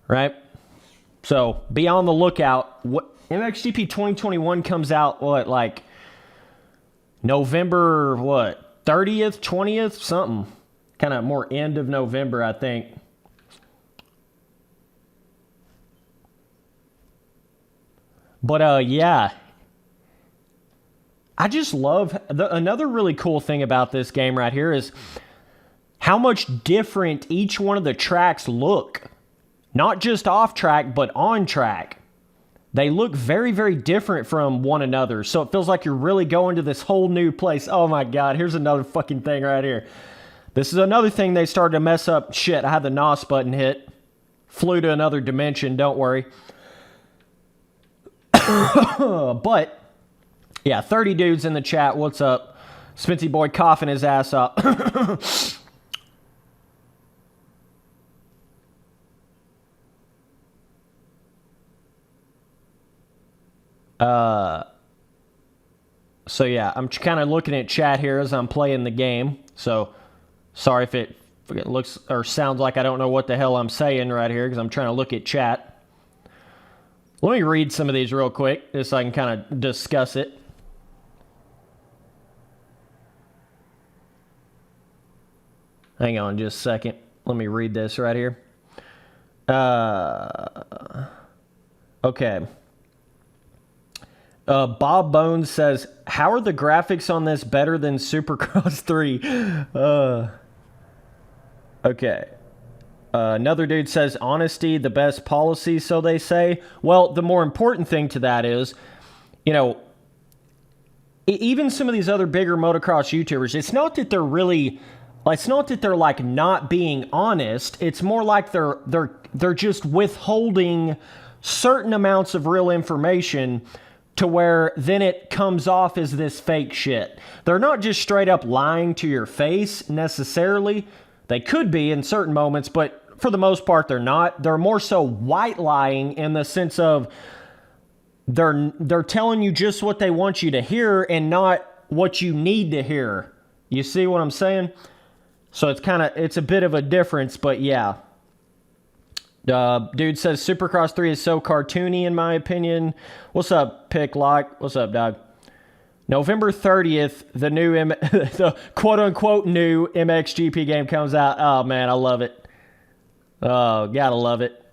Right? So be on the lookout. MXGP 2021 comes out, like November, 30th, 20th, something. Kind of more end of November, I think. But yeah, I just love another really cool thing about this game right here is how much different each one of the tracks look. Not just off track, but on track. They look very, very different from one another. So it feels like you're really going to this whole new place. Oh my God, here's another fucking thing right here. This is another thing they started to mess up. Shit, I had the NOS button hit. Flew to another dimension, don't worry. But, yeah, 30 dudes in the chat. What's up? Spency boy coughing his ass up. So yeah, I'm kind of looking at chat here as I'm playing the game. So sorry if it looks or sounds like I don't know what the hell I'm saying right here because I'm trying to look at chat. Let me read some of these real quick just so I can kind of discuss it. Hang on just a second. Let me read this right here. Okay. Bob Bones says, how are the graphics on this better than Supercross 3? Okay. Another dude says, honesty, the best policy, so they say. Well, the more important thing to that is, you know, even some of these other bigger motocross YouTubers, it's not that they're really, it's not that they're like not being honest. It's more like they're just withholding certain amounts of real information to where then it comes off as this fake shit. They're not just straight up lying to your face necessarily. They could be in certain moments, but for the most part they're not. They're more so white lying in the sense of they're telling you just what they want you to hear and not what you need to hear. You see what I'm saying? So it's a bit of a difference, but yeah. Dude says Supercross 3 is so cartoony in my opinion. What's up, Pick Lock? What's up, dog? November 30th, the new the quote-unquote new MXGP game comes out. Oh, man, I love it. Oh, gotta love it.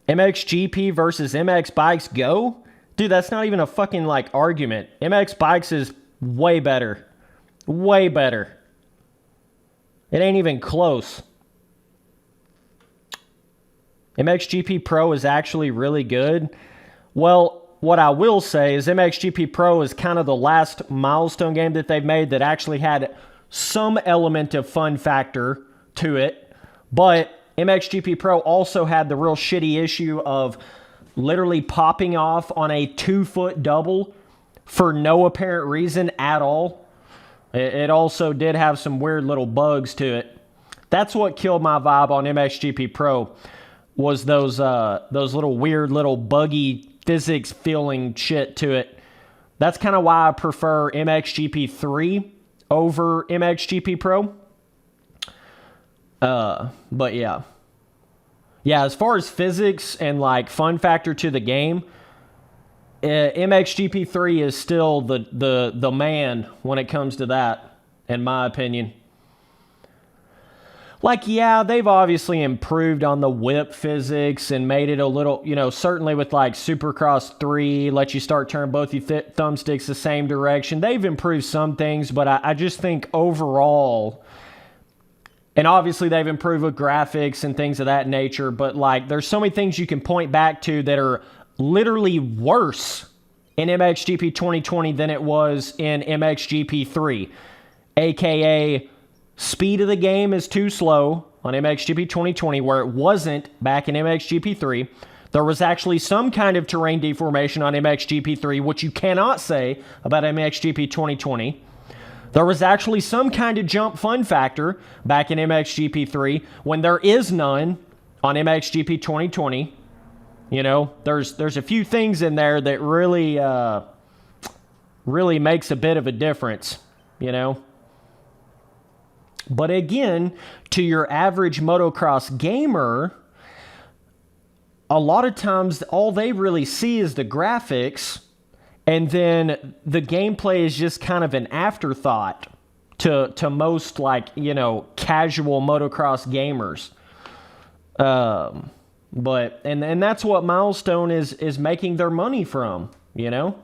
MXGP versus MX Bikes Go? Dude, that's not even a fucking, like, argument. MX Bikes is way better. Way better. It ain't even close. MXGP Pro is actually really good. Well, what I will say is MXGP Pro is kind of the last milestone game that they've made that actually had some element of fun factor to it. But MXGP Pro also had the real shitty issue of literally popping off on a 2-foot double for no apparent reason at all. It also did have some weird little bugs to it. That's what killed my vibe on MXGP Pro, was those little weird little buggy physics feeling shit to it. That's kind of why I prefer MXGP 3 over MXGP Pro. But yeah. Yeah, as far as physics and like fun factor to the game, MXGP 3 is still the man when it comes to that, in my opinion. Like, yeah, they've obviously improved on the whip physics and made it a little, you know, certainly with like Supercross 3, let you start turning both your thumbsticks the same direction. They've improved some things, but I just think overall, and obviously they've improved with graphics and things of that nature, but like there's so many things you can point back to that are literally worse in MXGP 2020 than it was in MXGP 3. AKA, speed of the game is too slow on MXGP 2020, where it wasn't back in MXGP 3. There was actually some kind of terrain deformation on MXGP 3, which you cannot say about MXGP 2020. There was actually some kind of jump fun factor back in MXGP 3 when there is none on MXGP 2020. You know, there's a few things in there that really makes a bit of a difference, you know. But again, to your average motocross gamer, a lot of times all they really see is the graphics, and then the gameplay is just kind of an afterthought to most, like, you know, casual motocross gamers. But and that's what Milestone is making their money from, you know?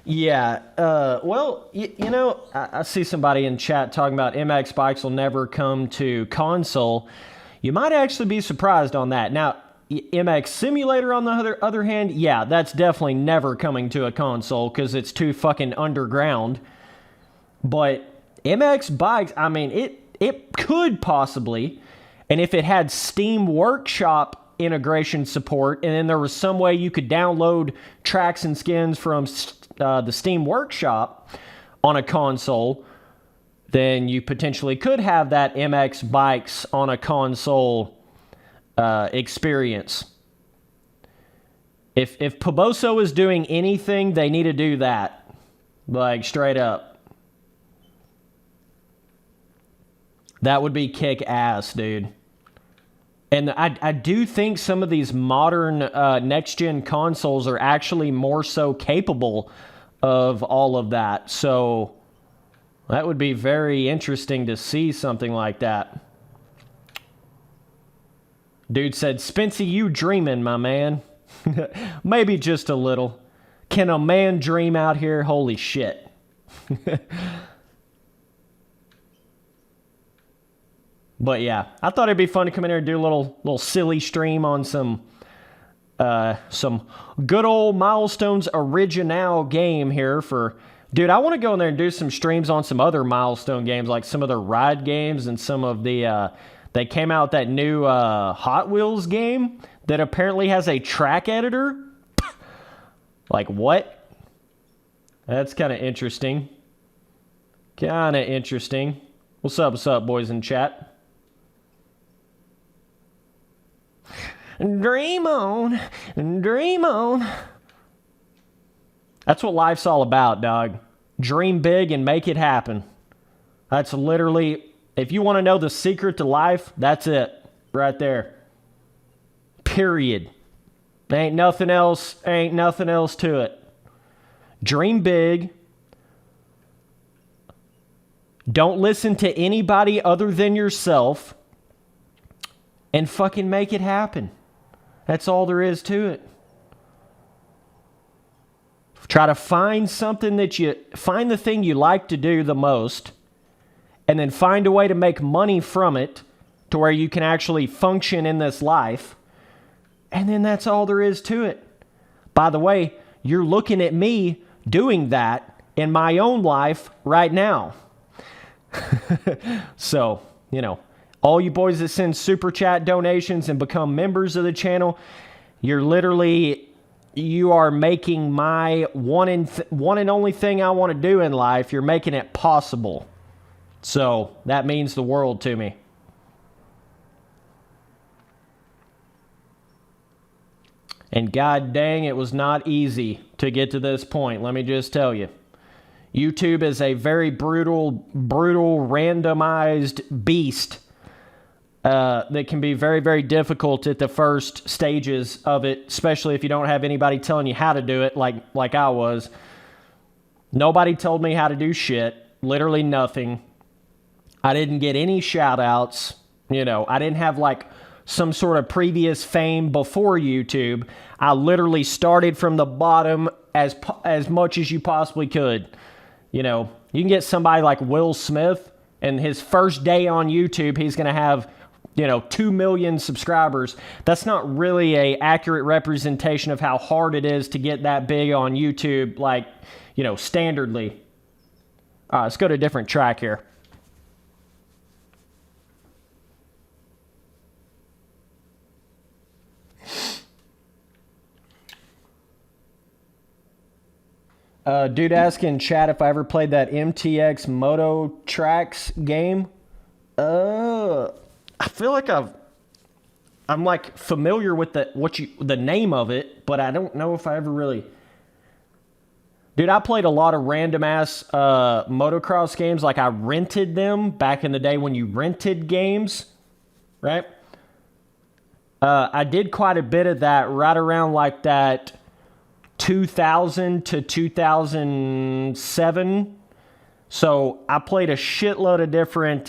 Yeah, well, you know, I see somebody in chat talking about MX bikes will never come to console. You might actually be surprised on that. Now, MX Simulator, on the other hand, yeah, that's definitely never coming to a console because it's too fucking underground. But MX bikes, I mean, it could possibly, and if it had Steam Workshop integration support, and then there was some way you could download tracks and skins from the Steam Workshop on a console, then you potentially could have that MX bikes on a console experience. If Poboso is doing anything, they need to do that. Like, straight up. That would be kick ass, dude. And I do think some of these modern next-gen consoles are actually more so capable of all of that. So that would be very interesting to see something like that. Dude said, Spency, you dreaming, my man. Maybe just a little. Can a man dream out here? Holy shit. But yeah, I thought it'd be fun to come in here and do a little silly stream on some good old Milestones original game here for... Dude, I want to go in there and do some streams on some other Milestone games, like some of the ride games and some of the... they came out with that new Hot Wheels game that apparently has a track editor. Like, what? That's kind of interesting. Kind of interesting. What's up, boys in chat? Dream on, dream on. That's what life's all about, dog. Dream big and make it happen. That's literally, if you want to know the secret to life, that's it. Right there. Period. Ain't nothing else to it. Dream big. Don't listen to anybody other than yourself. And fucking make it happen. That's all there is to it. Try to find something find the thing you like to do the most, and then find a way to make money from it to where you can actually function in this life. And then that's all there is to it. By the way, you're looking at me doing that in my own life right now. So, you know, all you boys that send super chat donations and become members of the channel, you are making my one and only thing I want to do in life. You're making it possible. So that means the world to me. And god dang, it was not easy to get to this point. Let me just tell you. YouTube is a very brutal, randomized beast. That can be very, very difficult at the first stages of it, especially if you don't have anybody telling you how to do it like I was. Nobody told me how to do shit. Literally nothing. I didn't get any shout outs. You know, I didn't have like some sort of previous fame before YouTube. I literally started from the bottom as much as you possibly could. You know, you can get somebody like Will Smith, and his first day on YouTube, he's going to have, 2 million subscribers. That's not really a accurate representation of how hard it is to get that big on YouTube, standardly. All right, let's go to a different track here. Dude asking in chat if I ever played that MTX Moto Tracks game. I feel like I'm like familiar with the name of it, but I don't know if I ever really. Dude, I played a lot of random ass motocross games. Like I rented them back in the day when you rented games, right? I did quite a bit of that right around like that 2000 to 2007. So I played a shitload of different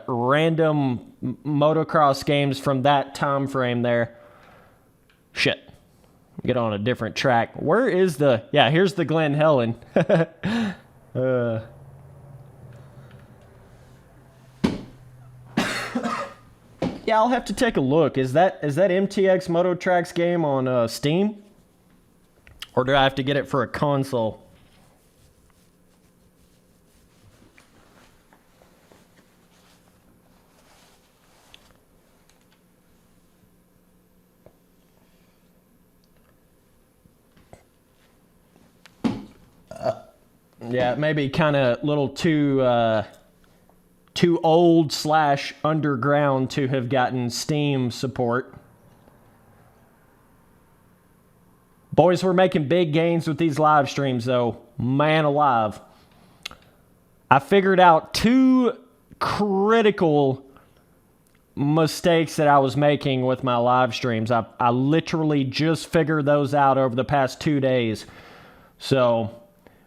random motocross games from that time frame there. Shit. Get on a different track. Where is the... Yeah, here's the Glen Helen. Yeah, I'll have to take a look. Is that MTX Moto Tracks game on Steam? Or do I have to get it for a console? Yeah, maybe kind of little too old / underground to have gotten Steam support. Boys, we're making big gains with these live streams, though. Man alive. I figured out 2 critical mistakes that I was making with my live streams. I literally just figured those out over the past 2 days. So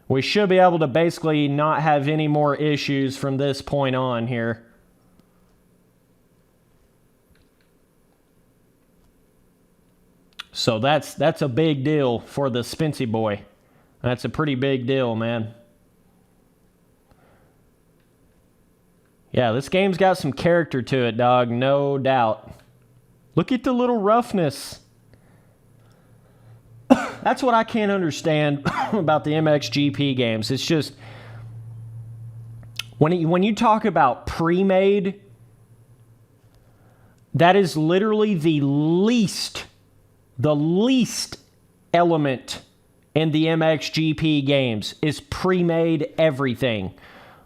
we should be able to basically not have any more issues from this point on here. So that's a big deal for the Spency boy. That's a pretty big deal, man. Yeah, this game's got some character to it, dog, no doubt. Look at the little roughness. That's what I can't understand about the MXGP games. It's just, when you talk about pre-made, that is literally the least element in the MXGP games is pre-made everything.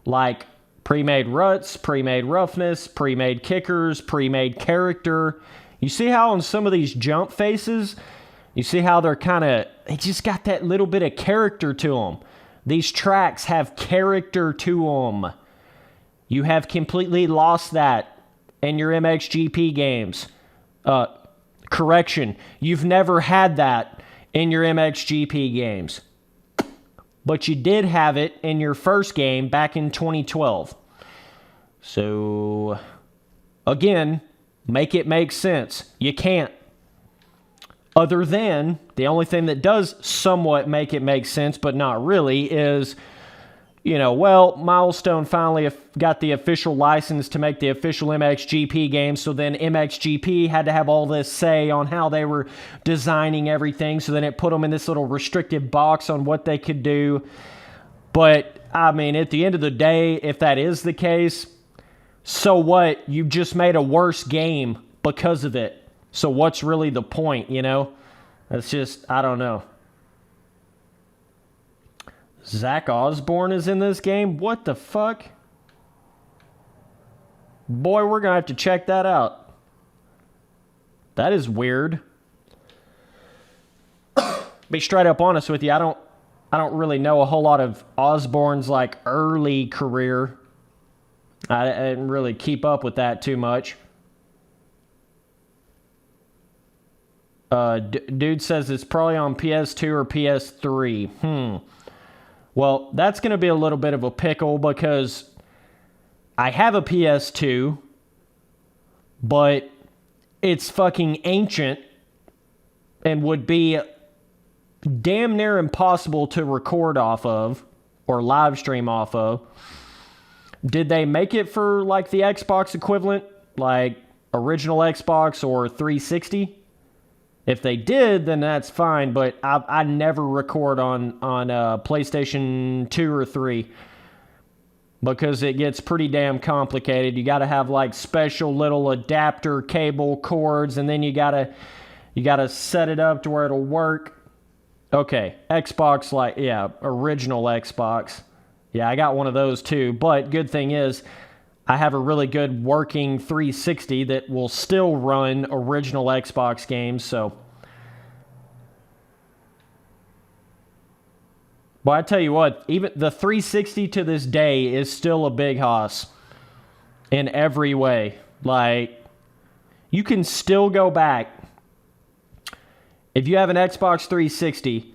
Like pre-made ruts, pre-made roughness, pre-made kickers, pre-made character. You see how on some of these jump faces, you see how they just got that little bit of character to them. These tracks have character to them. You have completely lost that in your MXGP games. Correction, you've never had that in your MXGP games. But you did have it in your first game back in 2012. So, again, make it make sense. You can't. Other than, the only thing that does somewhat make it make sense, but not really, is, well, Milestone finally got the official license to make the official MXGP game, so then MXGP had to have all this say on how they were designing everything, so then it put them in this little restrictive box on what they could do. But, I mean, at the end of the day, if that is the case, so what? You just made a worse game because of it. So what's really the point, It's just, I don't know. Zach Osborne is in this game? What the fuck? Boy, we're going to have to check that out. That is weird. Be straight up honest with you, I don't really know a whole lot of Osborne's early career. I didn't really keep up with that too much. Dude says it's probably on PS2 or PS3. Well, that's going to be a little bit of a pickle because I have a PS2, but it's fucking ancient and would be damn near impossible to record off of or live stream off of. Did they make it for the Xbox equivalent, original Xbox or 360? If they did, then that's fine, but I never record on PlayStation 2 or 3 because it gets pretty damn complicated. You got to have special little adapter cable cords, and then you got to set it up to where it'll work. Okay, Xbox, original Xbox. Yeah, I got one of those too, but good thing is I have a really good working 360 that will still run original Xbox games, so. But I tell you what, even the 360 to this day is still a big hoss in every way. You can still go back. If you have an Xbox 360,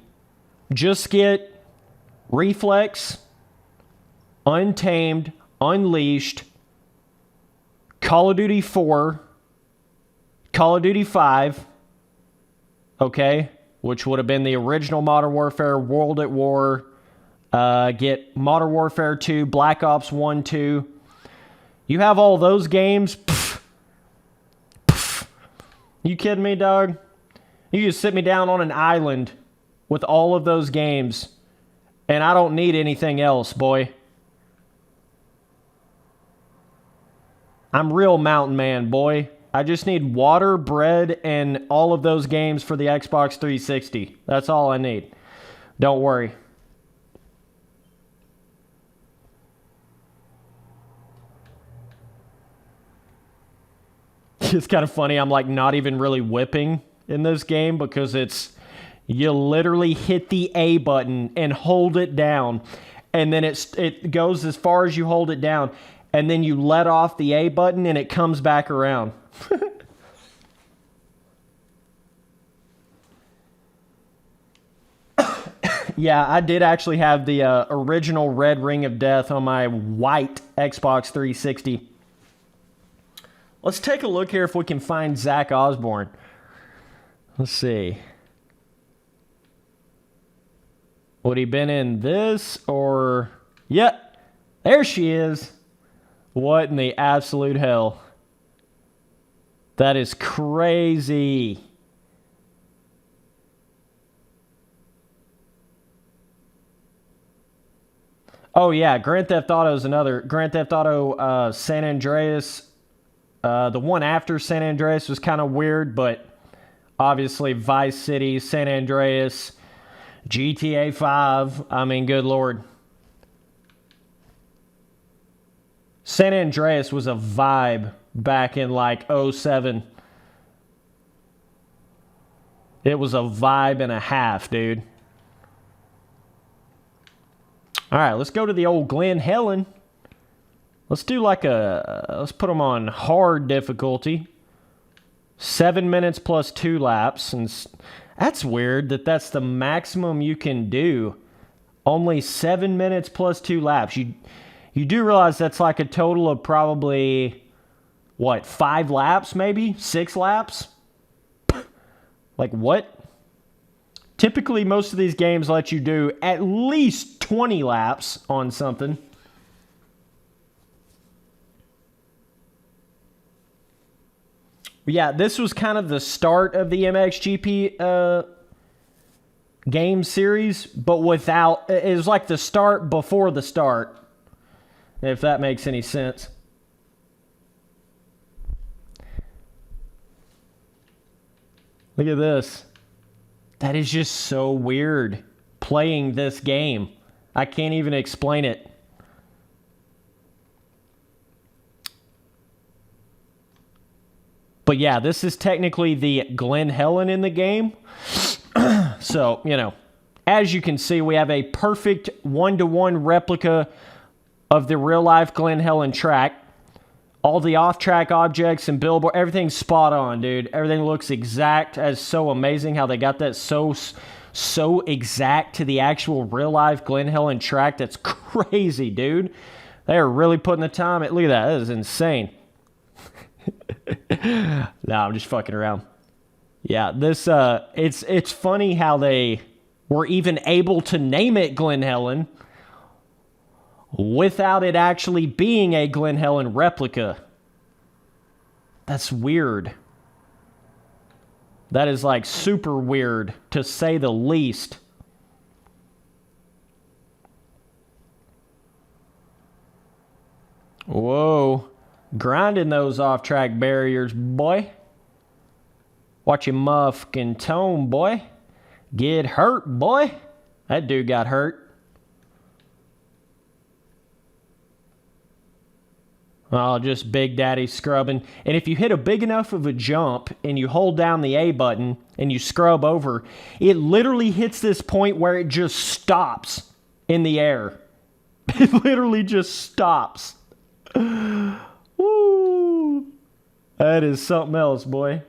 just get Reflex, Untamed, Unleashed, Call of Duty 4, Call of Duty 5, okay, which would have been the original Modern Warfare, World at War, get Modern Warfare 2, Black Ops 1, 2. You have all those games. Pff, pff. You kidding me, dog? You just sit me down on an island with all of those games, and I don't need anything else, boy. I'm real mountain man, boy. I just need water, bread, and all of those games for the Xbox 360. That's all I need. Don't worry. It's kind of funny. I'm like not even really whipping in this game because it's you literally hit the A button and hold it down, and then it goes as far as you hold it down, and then you let off the A button and it comes back around. Yeah, I did actually have the original Red Ring of Death on my white Xbox 360. Let's take a look here if we can find Zach Osborne. Let's see. Would he been in this or... Yep, there she is. What in the absolute hell? That is crazy. Oh yeah, Grand Theft Auto is another. Grand Theft Auto San Andreas. The one after San Andreas was kind of weird, but obviously Vice City, San Andreas, GTA 5. I mean, good lord. San Andreas was a vibe back in like 07. It was a vibe and a half, dude. All right, let's go to the old Glen Helen. Let's do like let's put them on hard difficulty. 7 minutes plus 2 laps. And that's weird that that's the maximum you can do. Only 7 minutes plus 2 laps. You do realize that's like a total of probably, what, 5 laps maybe? 6 laps? Like what? Typically, most of these games let you do at least 20 laps on something. Yeah, this was kind of the start of the MXGP game series, but without... It was like the start before the start, if that makes any sense. Look at this. That is just so weird, playing this game. I can't even explain it. But yeah, this is technically the Glen Helen in the game. So, you know, as you can see, we have a perfect one-to-one replica of the real-life Glen Helen track. All the off-track objects and billboard, everything's spot on, dude. Everything looks exact. That's so amazing how they got that so exact to the actual real-life Glen Helen track. That's crazy, dude. They are really putting the time in. Look at that. That is insane. No, I'm just fucking around. Yeah, this, it's funny how they were even able to name it Glen Helen without it actually being a Glen Helen replica. That's weird. That is like super weird, to say the least. Whoa. Grinding those off-track barriers, boy. Watch your muffin tone, boy. Get hurt, boy. That dude got hurt. Oh, just Big Daddy scrubbing. And if you hit a big enough of a jump and you hold down the A button and you scrub over, it literally hits this point where it just stops in the air. It literally just stops. Woo! That is something else, boy.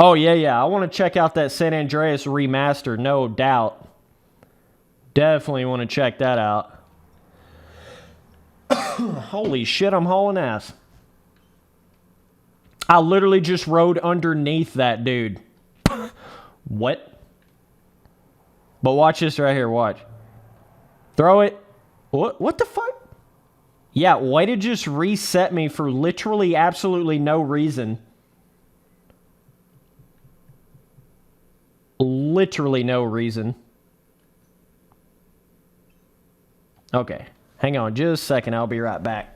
Oh, yeah. I want to check out that San Andreas remaster, no doubt. Definitely want to check that out. Holy shit, I'm hauling ass. I literally just rode underneath that dude. What? But watch this right here, watch. Throw it. What the fuck? Yeah, way to just reset me for literally absolutely no reason. Literally no reason. Okay, hang on just a second. I'll be right back.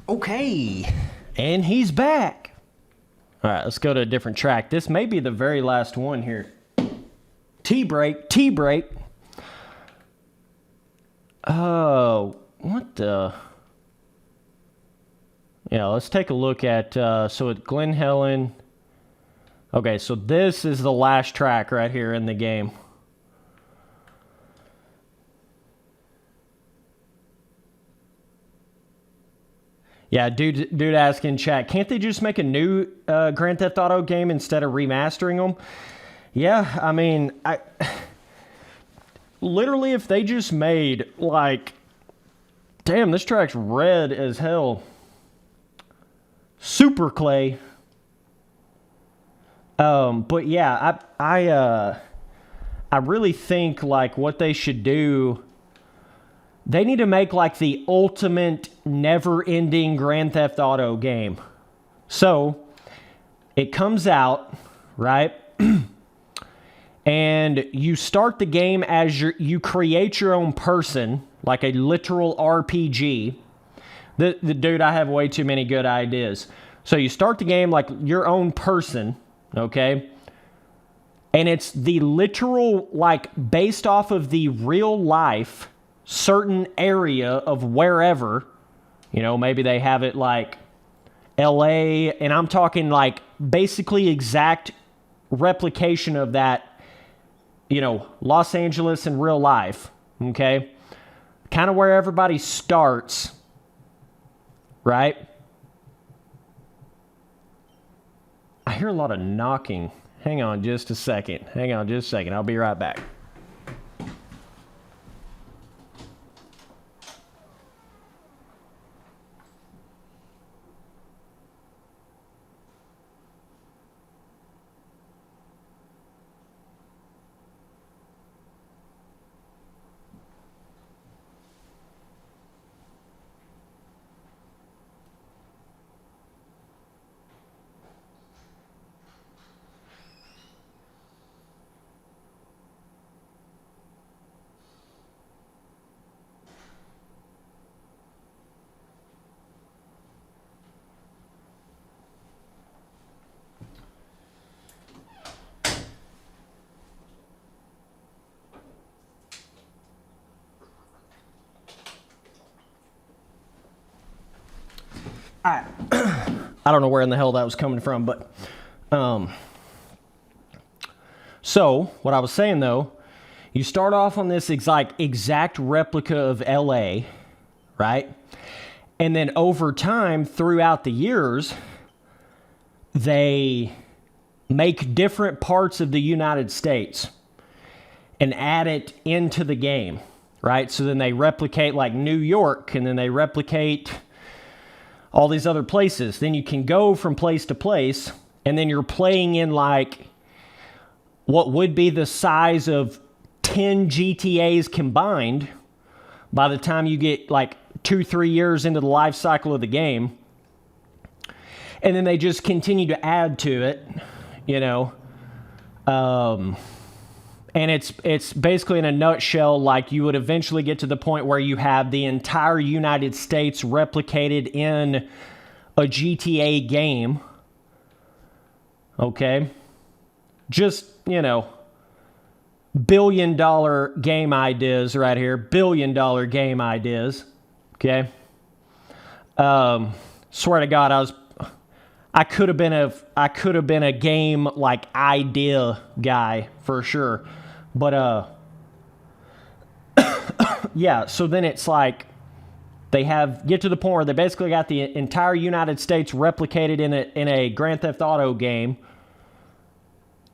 Okay, and he's back. All right, let's go to a different track. This may be the very last one here. T-brake. Oh, what the? Yeah, let's take a look at, so at Glen Helen. Okay, so this is the last track right here in the game. Yeah, dude asking in chat, can't they just make a new Grand Theft Auto game instead of remastering them? Yeah, I mean, literally if they just made, like, damn, this track's red as hell. Super clay. But yeah, I really think, like, what they should do, they need to make, like, the ultimate never-ending Grand Theft Auto game. So, it comes out, right? And you start the game as you create your own person, like a literal RPG. The dude, I have way too many good ideas. So you start the game like your own person, okay? And it's the literal, like, based off of the real life certain area of wherever, you know, maybe they have it like LA, and I'm talking like basically exact replication of that, you know, Los Angeles in real life, okay? Kind of where everybody starts, right? I hear a lot of knocking. Hang on just a second. I'll be right back. I don't know where in the hell that was coming from, but so what I was saying though, you start off on this exact replica of LA, right? And then over time, throughout the years, they make different parts of the United States and add it into the game, right? So then they replicate like New York, and then they replicate all these other places. Then you can go from place to place, and then you're playing in like what would be the size of 10 GTAs combined by the time you get like 2-3 years into the life cycle of the game. And then they just continue to add to it, you know. And it's basically, in a nutshell, like you would eventually get to the point where you have the entire United States replicated in a GTA game. Okay? Just, you know, billion-dollar game ideas right here. Billion-dollar game ideas. Okay? Swear to God, I could have been a game like idea guy for sure. But yeah, so then it's like they get to the point where they basically got the entire United States replicated in a Grand Theft Auto game.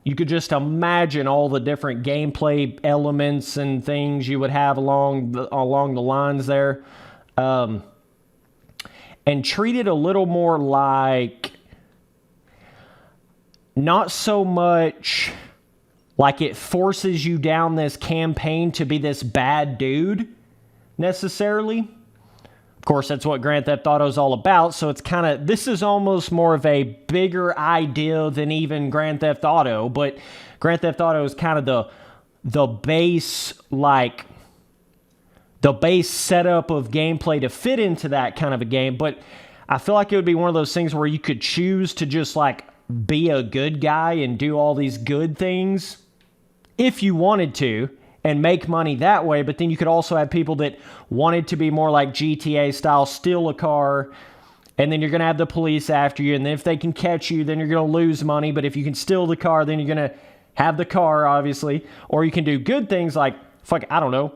You could just imagine all the different gameplay elements and things you would have along the lines there. And treat it a little more like, not so much like it forces you down this campaign to be this bad dude, necessarily. Of course, that's what Grand Theft Auto is all about, so it's kind of, this is almost more of a bigger idea than even Grand Theft Auto, but Grand Theft Auto is kind of the base, like, the base setup of gameplay to fit into that kind of a game, but I feel like it would be one of those things where you could choose to just, like, be a good guy and do all these good things if you wanted to and make money that way, but then you could also have people that wanted to be more like GTA style, steal a car, and then you're going to have the police after you, and then if they can catch you, then you're going to lose money, but if you can steal the car, then you're going to have the car, obviously. Or you can do good things like, I don't know,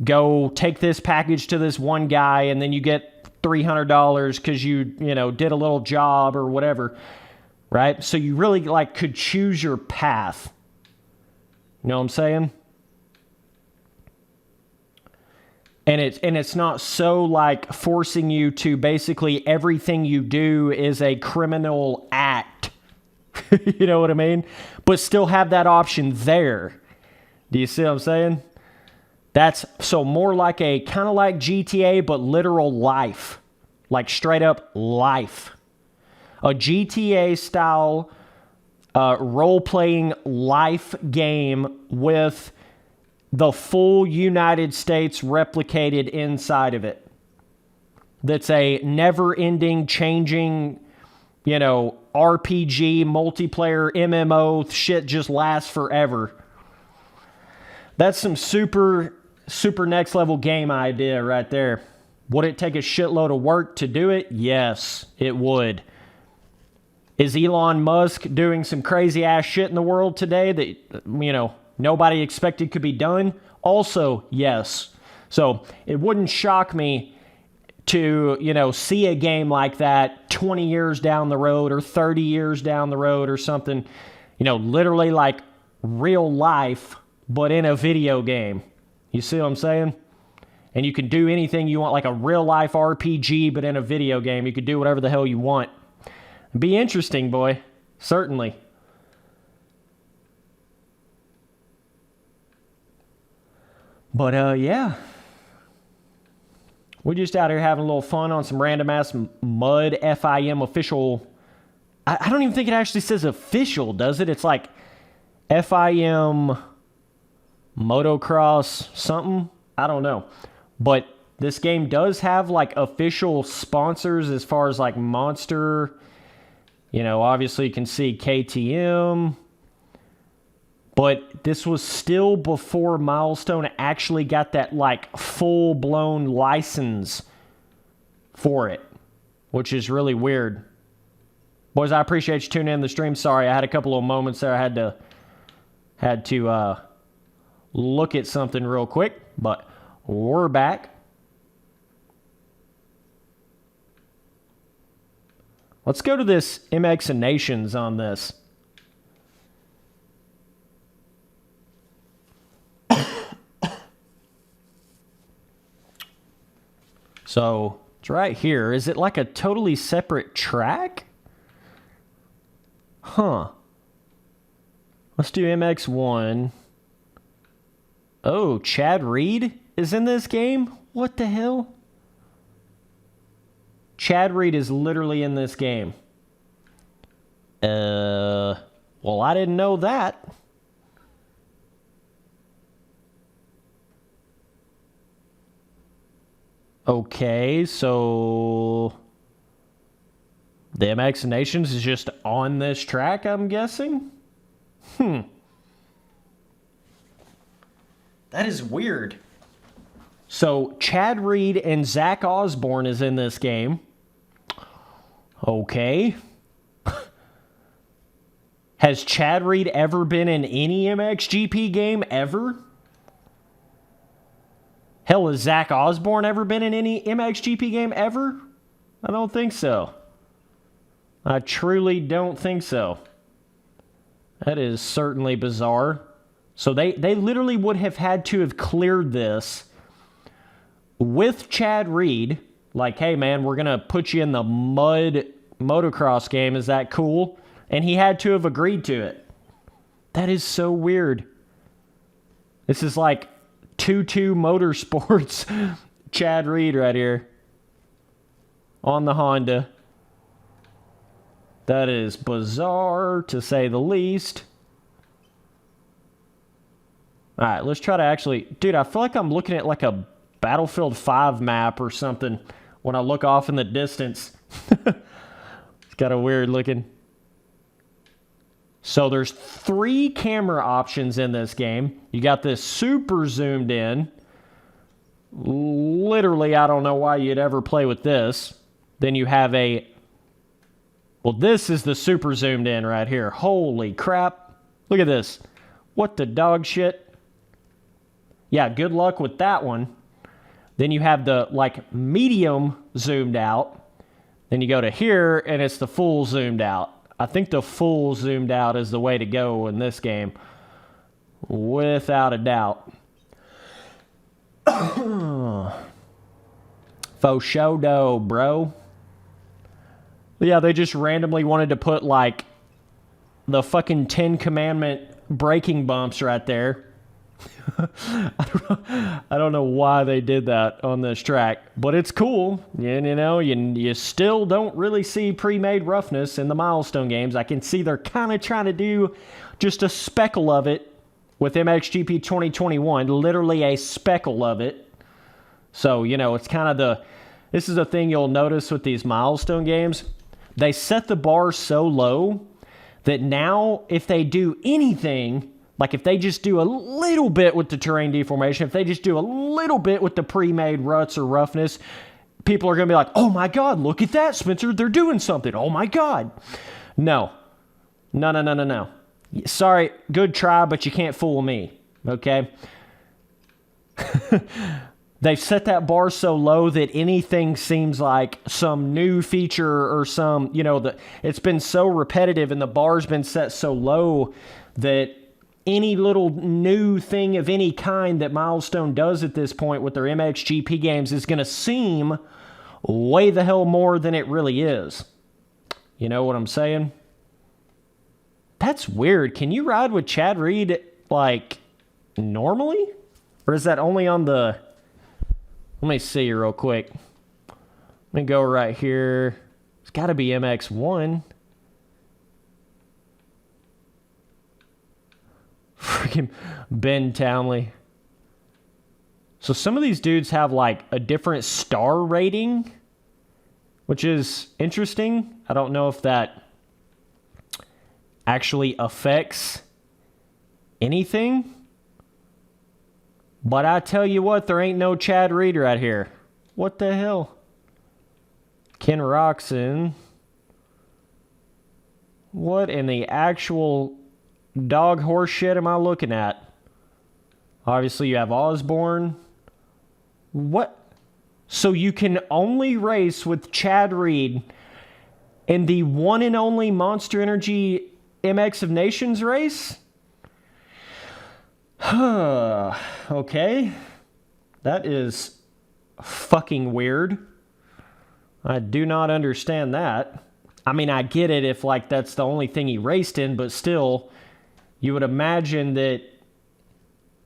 go take this package to this one guy, and then you get $300 because you did a little job or whatever, right? So you really, like, could choose your path. You know what I'm saying? And it's not so, like, forcing you to basically everything you do is a criminal act. You know what I mean? But still have that option there. Do you see what I'm saying? That's so more like a kind of like GTA, but literal life. Like straight up life. A GTA style role-playing life game with the full United States replicated inside of it. That's a never-ending, changing, RPG, multiplayer, MMO, shit just lasts forever. That's some super, super next-level game idea right there. Would it take a shitload of work to do it? Yes, it would. Is Elon Musk doing some crazy-ass shit in the world today that, nobody expected could be done? Also, yes. So it wouldn't shock me to, see a game like that 20 years down the road or 30 years down the road or something, literally like real life, but in a video game. You see what I'm saying? And you can do anything you want, like a real life RPG, but in a video game. You could do whatever the hell you want. Be interesting, boy. Certainly. But, yeah. We're just out here having a little fun on some random-ass mud FIM official. I don't even think it actually says official, does it? It's like FIM Motocross something. I don't know. But this game does have, like, official sponsors as far as, like, Monster. Obviously you can see KTM. But this was still before Milestone actually got that, like, full-blown license for it, which is really weird. Boys, I appreciate you tuning in the stream. Sorry, I had a couple of moments there. I had to look at something real quick, but we're back. Let's go to this MX Nations on this. So, it's right here. Is it like a totally separate track? Huh. Let's do MX1. Oh, Chad Reed is in this game? What the hell? Chad Reed is literally in this game. Well, I didn't know that. Okay, so the MX Nations is just on this track, I'm guessing? That is weird. So Chad Reed and Zach Osborne is in this game. Okay. Has Chad Reed ever been in any MXGP game ever? Hell, has Zach Osborne ever been in any MXGP game ever? I don't think so. I truly don't think so. That is certainly bizarre. So they literally would have had to have cleared this with Chad Reed. Like, hey man, we're going to put you in the mud motocross game. Is that cool? And he had to have agreed to it. That is so weird. This is like 2-2 Motorsports Chad Reed right here on the Honda. That is bizarre, to say the least. All right, let's try to actually... Dude, I feel like I'm looking at like a Battlefield 5 map or something when I look off in the distance. It's kind of weird looking. So there's 3 camera options in this game. You got this super zoomed in. Literally, I don't know why you'd ever play with this. Then you have a... Well, this is the super zoomed in right here. Holy crap. Look at this. What the dog shit? Yeah, good luck with that one. Then you have the, like, medium zoomed out. Then you go to here, and it's the full zoomed out. I think the full zoomed out is the way to go in this game. Without a doubt. Faux show dough, bro. Yeah, they just randomly wanted to put, like, the fucking 10 Commandment braking bumps right there. I don't know why they did that on this track, but it's cool. You know, you still don't really see pre-made roughness in the milestone games. I can see they're kind of trying to do just a speckle of it with MXGP 2021, literally a speckle of it. So, you know, it's kind of this is a thing you'll notice with these milestone games. They set the bar so low that now if they do anything, like if they just do a little bit with the terrain deformation, if they just do a little bit with the pre-made ruts or roughness, people are going to be like, oh my God, look at that, Spencer, they're doing something. Oh my God. No. No. Sorry, good try, but you can't fool me, okay? They've set that bar so low that anything seems like some new feature or some, you know, it's been so repetitive and the bar's been set so low that any little new thing of any kind that Milestone does at this point with their MXGP games is going to seem way the hell more than it really is. You know what I'm saying? That's weird. Can you ride with Chad Reed, like, normally? Or is that only on the... Let me see real quick. Let me go right here. It's got to be MX1. Freaking Ben Townley. So some of these dudes have like a different star rating, which is interesting. I don't know if that actually affects anything. But I tell you what, there ain't no Chad Reed right here. What the hell? Ken Roxon. What in the actual dog horse shit am I looking at? Obviously, you have Osborne. What? So you can only race with Chad Reed in the one and only Monster Energy MX of Nations race? Okay. That is fucking weird. I do not understand that. I mean, I get it if, like, that's the only thing he raced in, but still, you would imagine that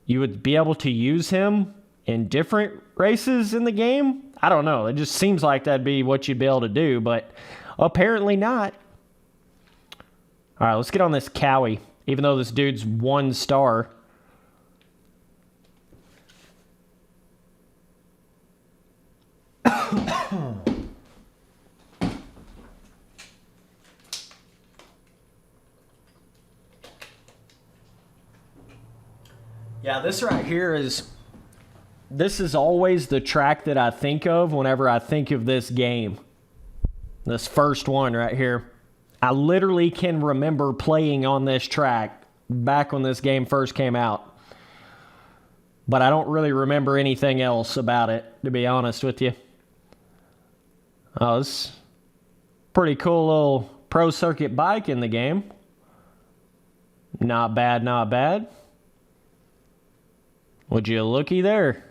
you would be able to use him in different races in the game. I don't know. It just seems like that'd be what you'd be able to do, but apparently not. All right, let's get on this Cowie, even though this dude's 1 star. Yeah, this right here this is always the track that I think of whenever I think of this game. This first one right here. I literally can remember playing on this track back when this game first came out. But I don't really remember anything else about it, to be honest with you. Oh, it's pretty cool little pro circuit bike in the game. Not bad, not bad. Would you looky there?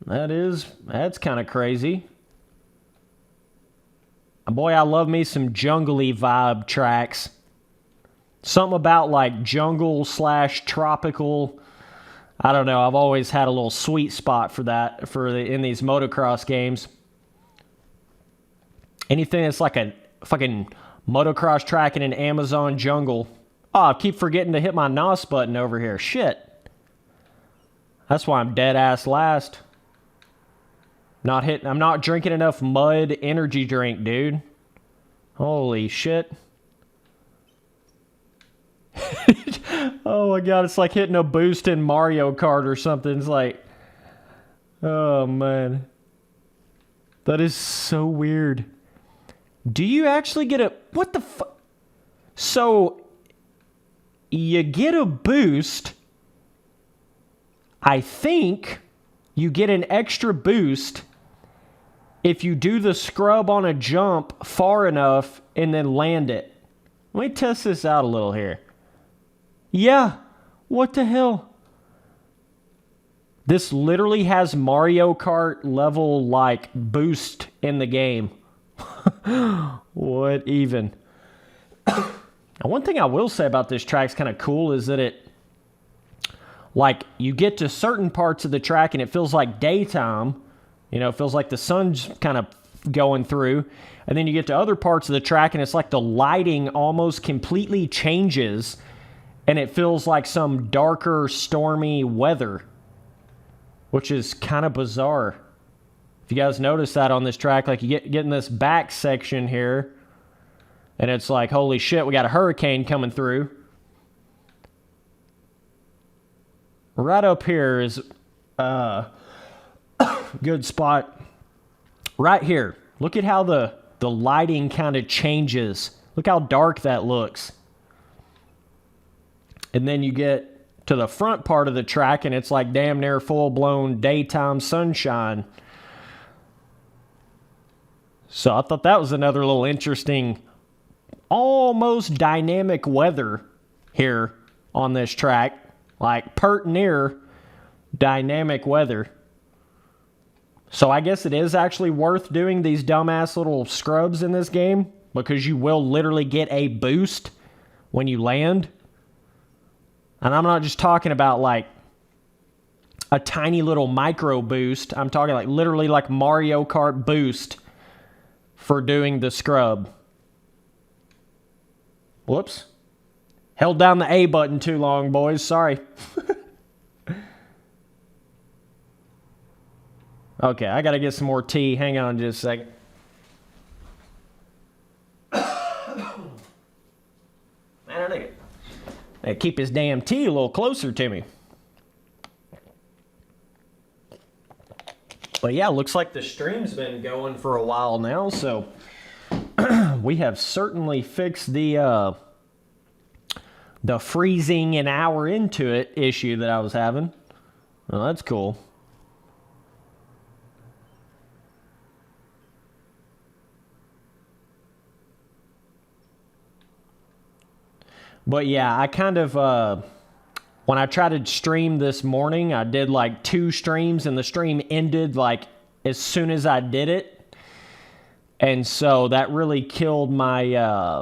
That's kind of crazy. Boy, I love me some jungly vibe tracks. Something about like jungle / tropical. I don't know. I've always had a little sweet spot for that in these motocross games. Anything that's like a fucking motocross track in an Amazon jungle. Oh, I keep forgetting to hit my NOS button over here. Shit. That's why I'm dead ass last. I'm not drinking enough mud energy drink, dude. Holy shit. Oh my god, it's like hitting a boost in Mario Kart or something. It's like, oh man. That is so weird. Do you actually get a, what the fuck? So, you get a boost. I think you get an extra boost if you do the scrub on a jump far enough and then land it. Let me test this out a little here. Yeah, what the hell? This literally has Mario Kart level like boost in the game. What even? Now, one thing I will say about this track's kind of cool is that like, you get to certain parts of the track and it feels like daytime. You know, it feels like the sun's kind of going through. And then you get to other parts of the track and it's like the lighting almost completely changes. And it feels like some darker, stormy weather. Which is kind of bizarre. If you guys notice that on this track, like you get in this back section here. And it's like, holy shit, we got a hurricane coming through. Right up here is a good spot. Right here. Look at how the lighting kind of changes. Look how dark that looks. And then you get to the front part of the track and it's like damn near full-blown daytime sunshine. So I thought that was another little interesting, almost dynamic weather here on this track. Like pert near dynamic weather. So I guess it is actually worth doing these dumbass little scrubs in this game, because you will literally get a boost when you land. And I'm not just talking about like a tiny little micro boost. I'm talking like literally like Mario Kart boost for doing the scrub. Whoops. Held down the A button too long, boys. Sorry. Okay, I gotta get some more tea. Hang on just a second. Man, I gotta keep his damn tea a little closer to me. But yeah, looks like the stream's been going for a while now, so we have certainly fixed the freezing an hour into it issue that I was having. Well, that's cool. But yeah, I kind of, when I tried to stream this morning, I did like 2 streams and the stream ended like as soon as I did it. And so that really killed my,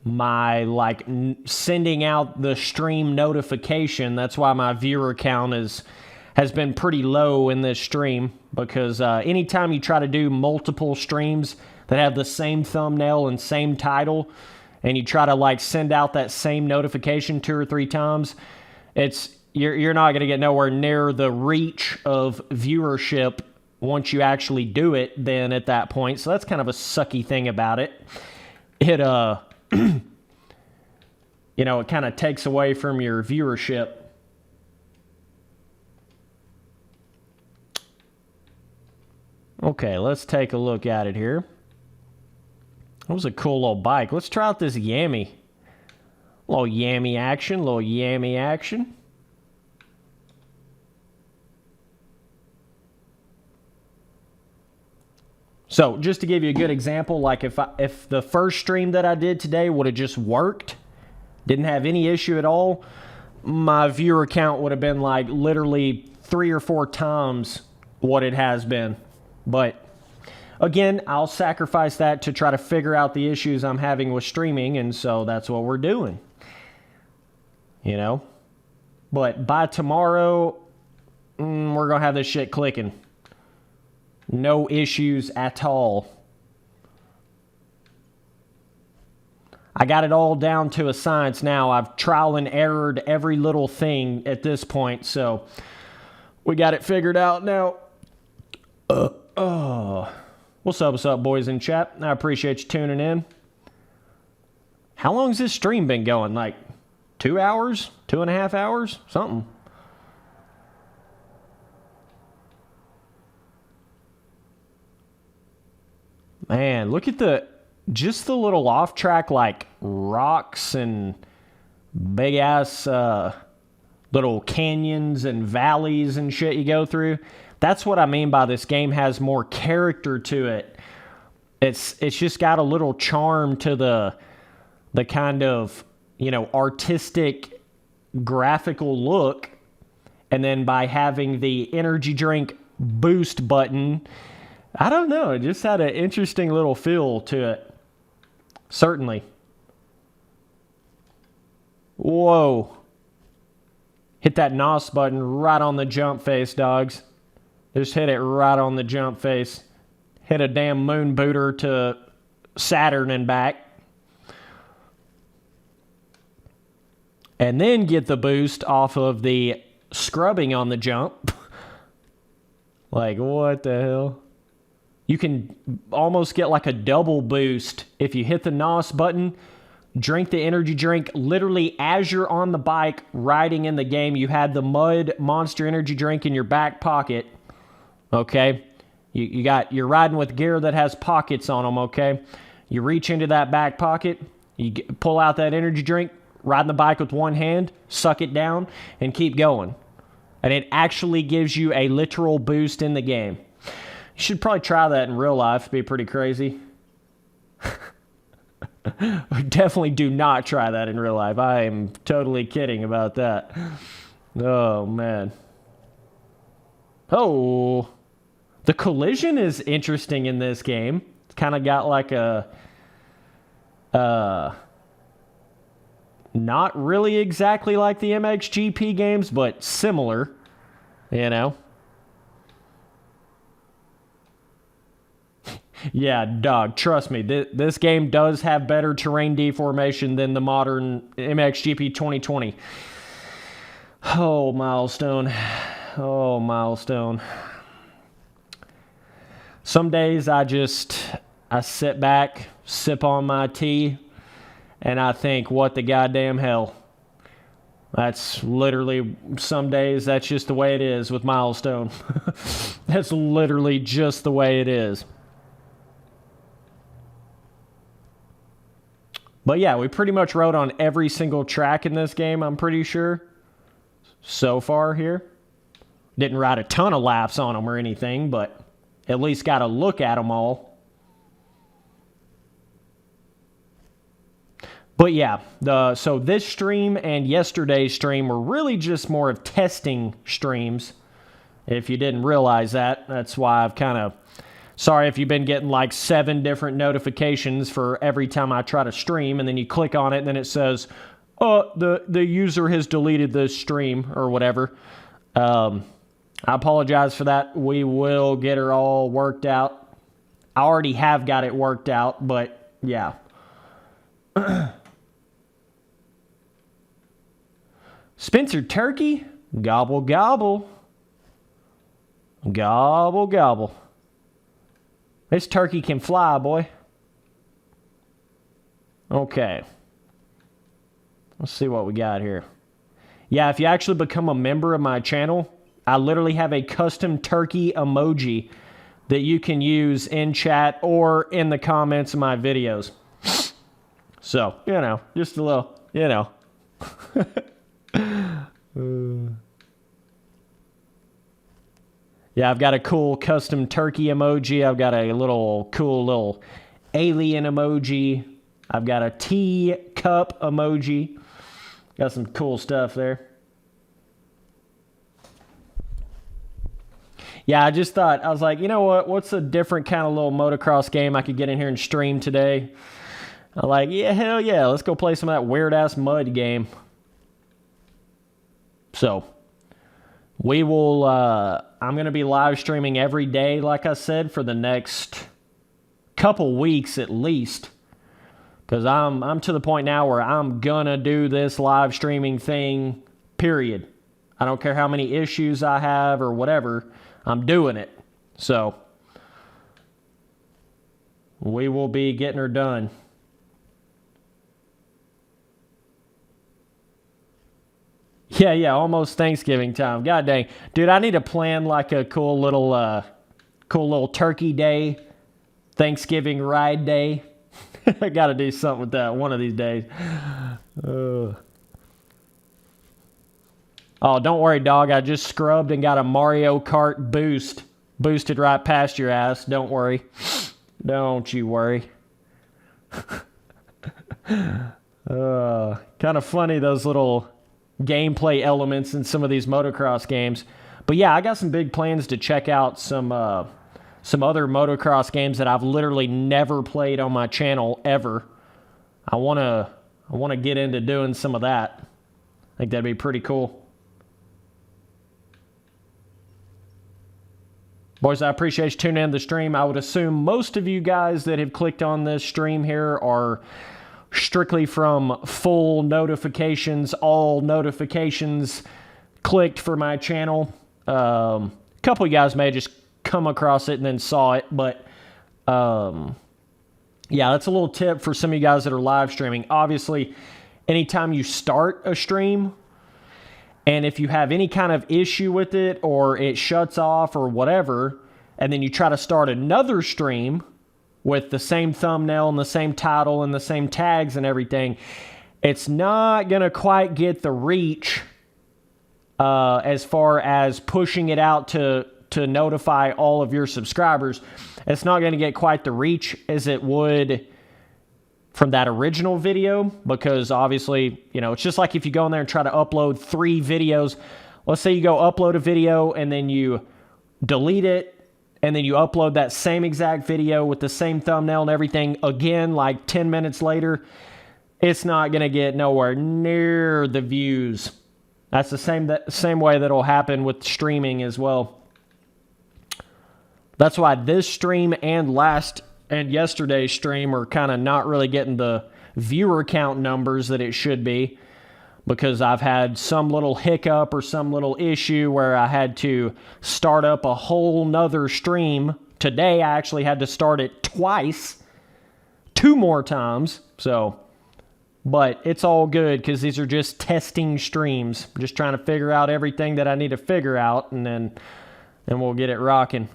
like sending out the stream notification. That's why my viewer count has been pretty low in this stream, because anytime you try to do multiple streams, that have the same thumbnail and same title, and you try to like send out that same notification 2 or 3 times, you're not going to get nowhere near the reach of viewership once you actually do it then at that point. So that's kind of a sucky thing about it. It you know, it kind of takes away from your viewership. Okay, let's take a look at it here. That was a cool little bike. Let's try out this Yammy. Little Yammy action, little Yammy action. So, just to give you a good example, like if the first stream that I did today would have just worked, didn't have any issue at all, my viewer count would have been like literally 3 or 4 times what it has been. But again, I'll sacrifice that to try to figure out the issues I'm having with streaming, and so that's what we're doing. You know? But by tomorrow, we're going to have this shit clicking. No issues at all. I got it all down to a science now. I've trial and errored every little thing at this point, so we got it figured out now. What's up, boys in chat? I appreciate you tuning in. How long's this stream been going? Like 2 hours? 2.5 hours? Something. Man, look at just the little off-track, like, rocks and big-ass little canyons and valleys and shit you go through. That's what I mean by this game has more character to it. It's just got a little charm to the kind of, you know, artistic, graphical look. And then by having the energy drink boost button, I don't know, it just had an interesting little feel to it. Certainly. Whoa. Hit that NOS button right on the jump face, dogs. Just hit it right on the jump face. Hit a damn moon booter to Saturn and back. And then get the boost off of the scrubbing on the jump. Like, what the hell? You can almost get like a double boost if you hit the NOS button, drink the energy drink literally as you're on the bike riding in the game. You had the Mud Monster energy drink in your back pocket, okay? You're riding with gear that has pockets on them, okay? You reach into that back pocket, pull out that energy drink, ride the bike with one hand, suck it down, and keep going. And it actually gives you a literal boost in the game. You should probably try that in real life. It'd be pretty crazy. Definitely do not try that in real life. I am totally kidding about that. Oh, man. Oh. The collision is interesting in this game. It's kind of got like a... not really exactly like the MXGP games, but similar, you know? Yeah, dog, trust me, this game does have better terrain deformation than the modern MXGP 2020. Oh, milestone. Oh, milestone. Some days I sit back, sip on my tea, and I think, what the goddamn hell? That's literally, some days, that's just the way it is with Milestone. That's literally just the way it is. But yeah, we pretty much rode on every single track in this game, I'm pretty sure. So far here. Didn't ride a ton of laps on them or anything, but at least got a look at them all. But yeah, so this stream and yesterday's stream were really just more of testing streams. If you didn't realize that, that's why I've kind of... Sorry if you've been getting like 7 different notifications for every time I try to stream, and then you click on it and then it says, oh, the user has deleted this stream or whatever. I apologize for that. We will get her all worked out. I already have got it worked out, but yeah. Spencer Turkey, gobble, gobble. Gobble, gobble. This turkey can fly, boy. Okay. Let's see what we got here. Yeah, if you actually become a member of my channel, I literally have a custom turkey emoji that you can use in chat or in the comments of my videos. So, you know, just a little, you know. Yeah, I've got a cool custom turkey emoji. I've got a cool little alien emoji. I've got a tea cup emoji. Got some cool stuff there. Yeah, I just thought, I was like, you know what? What's a different kind of little motocross game I could get in here and stream today? I'm like, yeah, hell yeah. Let's go play some of that weird-ass mud game. So, we will, I'm going to be live streaming every day, like I said, for the next couple weeks at least. Because I'm to the point now where I'm going to do this live streaming thing, period. I don't care how many issues I have or whatever. I'm doing it. So, we will be getting her done. Yeah, almost Thanksgiving time. God dang. Dude, I need to plan like a cool little turkey day, Thanksgiving ride day. I got to do something with that one of these days. Oh, don't worry, dog. I just scrubbed and got a Mario Kart boost. Boosted right past your ass. Don't worry. Don't you worry. Kind of funny, those little gameplay elements in some of these motocross games. But yeah, I got some big plans to check out some other motocross games that I've literally never played on my channel ever. I want to get into doing some of that. I think that'd be pretty cool. Boys, I appreciate you tuning in to the stream. I would assume most of you guys that have clicked on this stream here are strictly from full notifications, all notifications clicked for my channel. A couple of you guys may just come across it and then saw it, but yeah, that's a little tip for some of you guys that are live streaming. Obviously, anytime you start a stream, and if you have any kind of issue with it, or it shuts off or whatever, and then you try to start another stream with the same thumbnail and the same title and the same tags and everything, it's not going to quite get the reach as far as pushing it out to notify all of your subscribers. It's not going to get quite the reach as it would from that original video, because obviously, you know, it's just like if you go in there and try to upload 3 videos. Let's say you go upload a video and then you delete it, and then you upload that same exact video with the same thumbnail and everything again like 10 minutes later. It's not going to get nowhere near the views. That's the same way that'll happen with streaming as well. That's why this stream and yesterday's stream are kind of not really getting the viewer count numbers that it should be, because I've had some little hiccup or some little issue where I had to start up a whole nother stream. Today I actually had to start it twice, 2 more times. So, but it's all good because these are just testing streams. I'm just trying to figure out everything that I need to figure out, and then we'll get it rocking.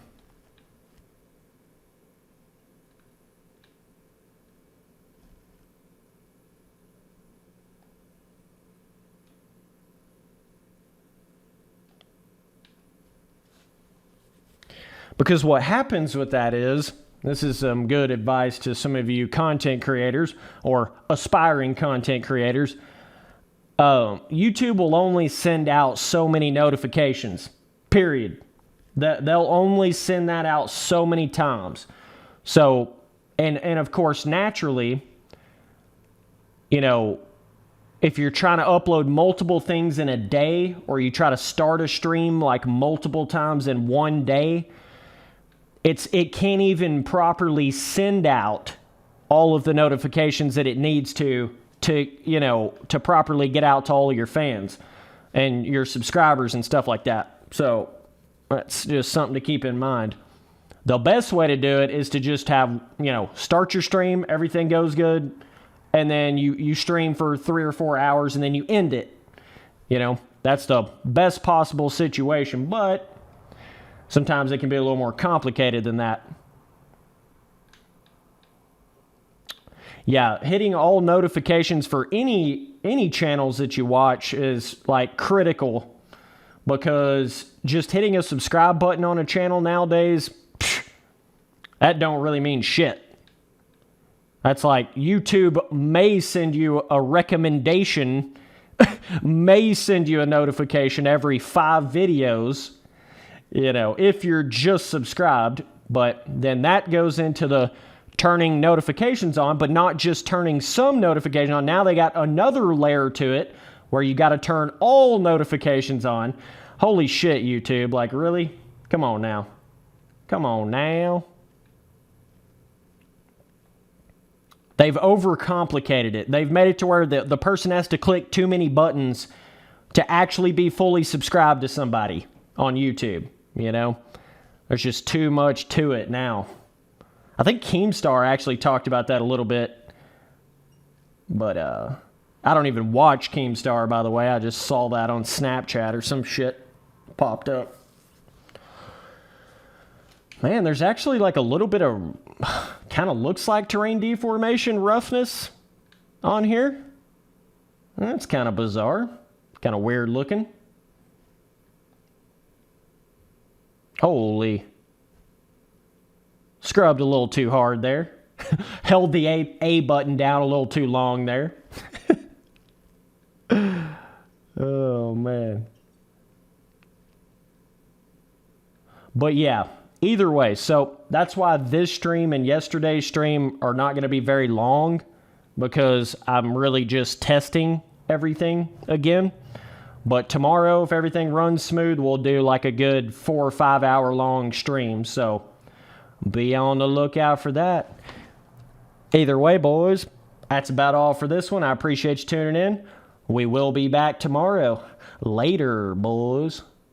Because what happens with that is, this is some good advice to some of you content creators or aspiring content creators. YouTube will only send out so many notifications, period. They'll only send that out so many times. So, and of course, naturally, you know, if you're trying to upload multiple things in a day, or you try to start a stream like multiple times in one day, it can't even properly send out all of the notifications that it needs to properly get out to all of your fans and your subscribers and stuff like that. So that's just something to keep in mind. The best way to do it is to just have, start your stream, everything goes good, and then you stream for 3 or 4 hours and then you end it. That's the best possible situation, but sometimes it can be a little more complicated than that. Yeah, hitting all notifications for any channels that you watch is like critical, because just hitting a subscribe button on a channel nowadays, that don't really mean shit. That's like YouTube may send you a recommendation, may send you a notification every 5 videos, if you're just subscribed, but then that goes into the turning notifications on, but not just turning some notifications on. Now they got another layer to it where you got to turn all notifications on. Holy shit, YouTube. Like, really? Come on now. Come on now. They've overcomplicated it. They've made it to where the person has to click too many buttons to actually be fully subscribed to somebody on YouTube, There's just too much to it now. I think Keemstar actually talked about that a little bit. But I don't even watch Keemstar, by the way. I just saw that on Snapchat or some shit popped up. Man, there's actually like a little bit of kind of looks like terrain deformation roughness on here. That's kind of bizarre. Kind of weird looking. Holy. Scrubbed a little too hard there. Held the A button down a little too long there. Oh, man. But yeah, either way. So that's why this stream and yesterday's stream are not going to be very long, because I'm really just testing everything again. But tomorrow, if everything runs smooth, we'll do like a good 4 or 5 hour long stream. So be on the lookout for that. Either way, boys, that's about all for this one. I appreciate you tuning in. We will be back tomorrow. Later, boys.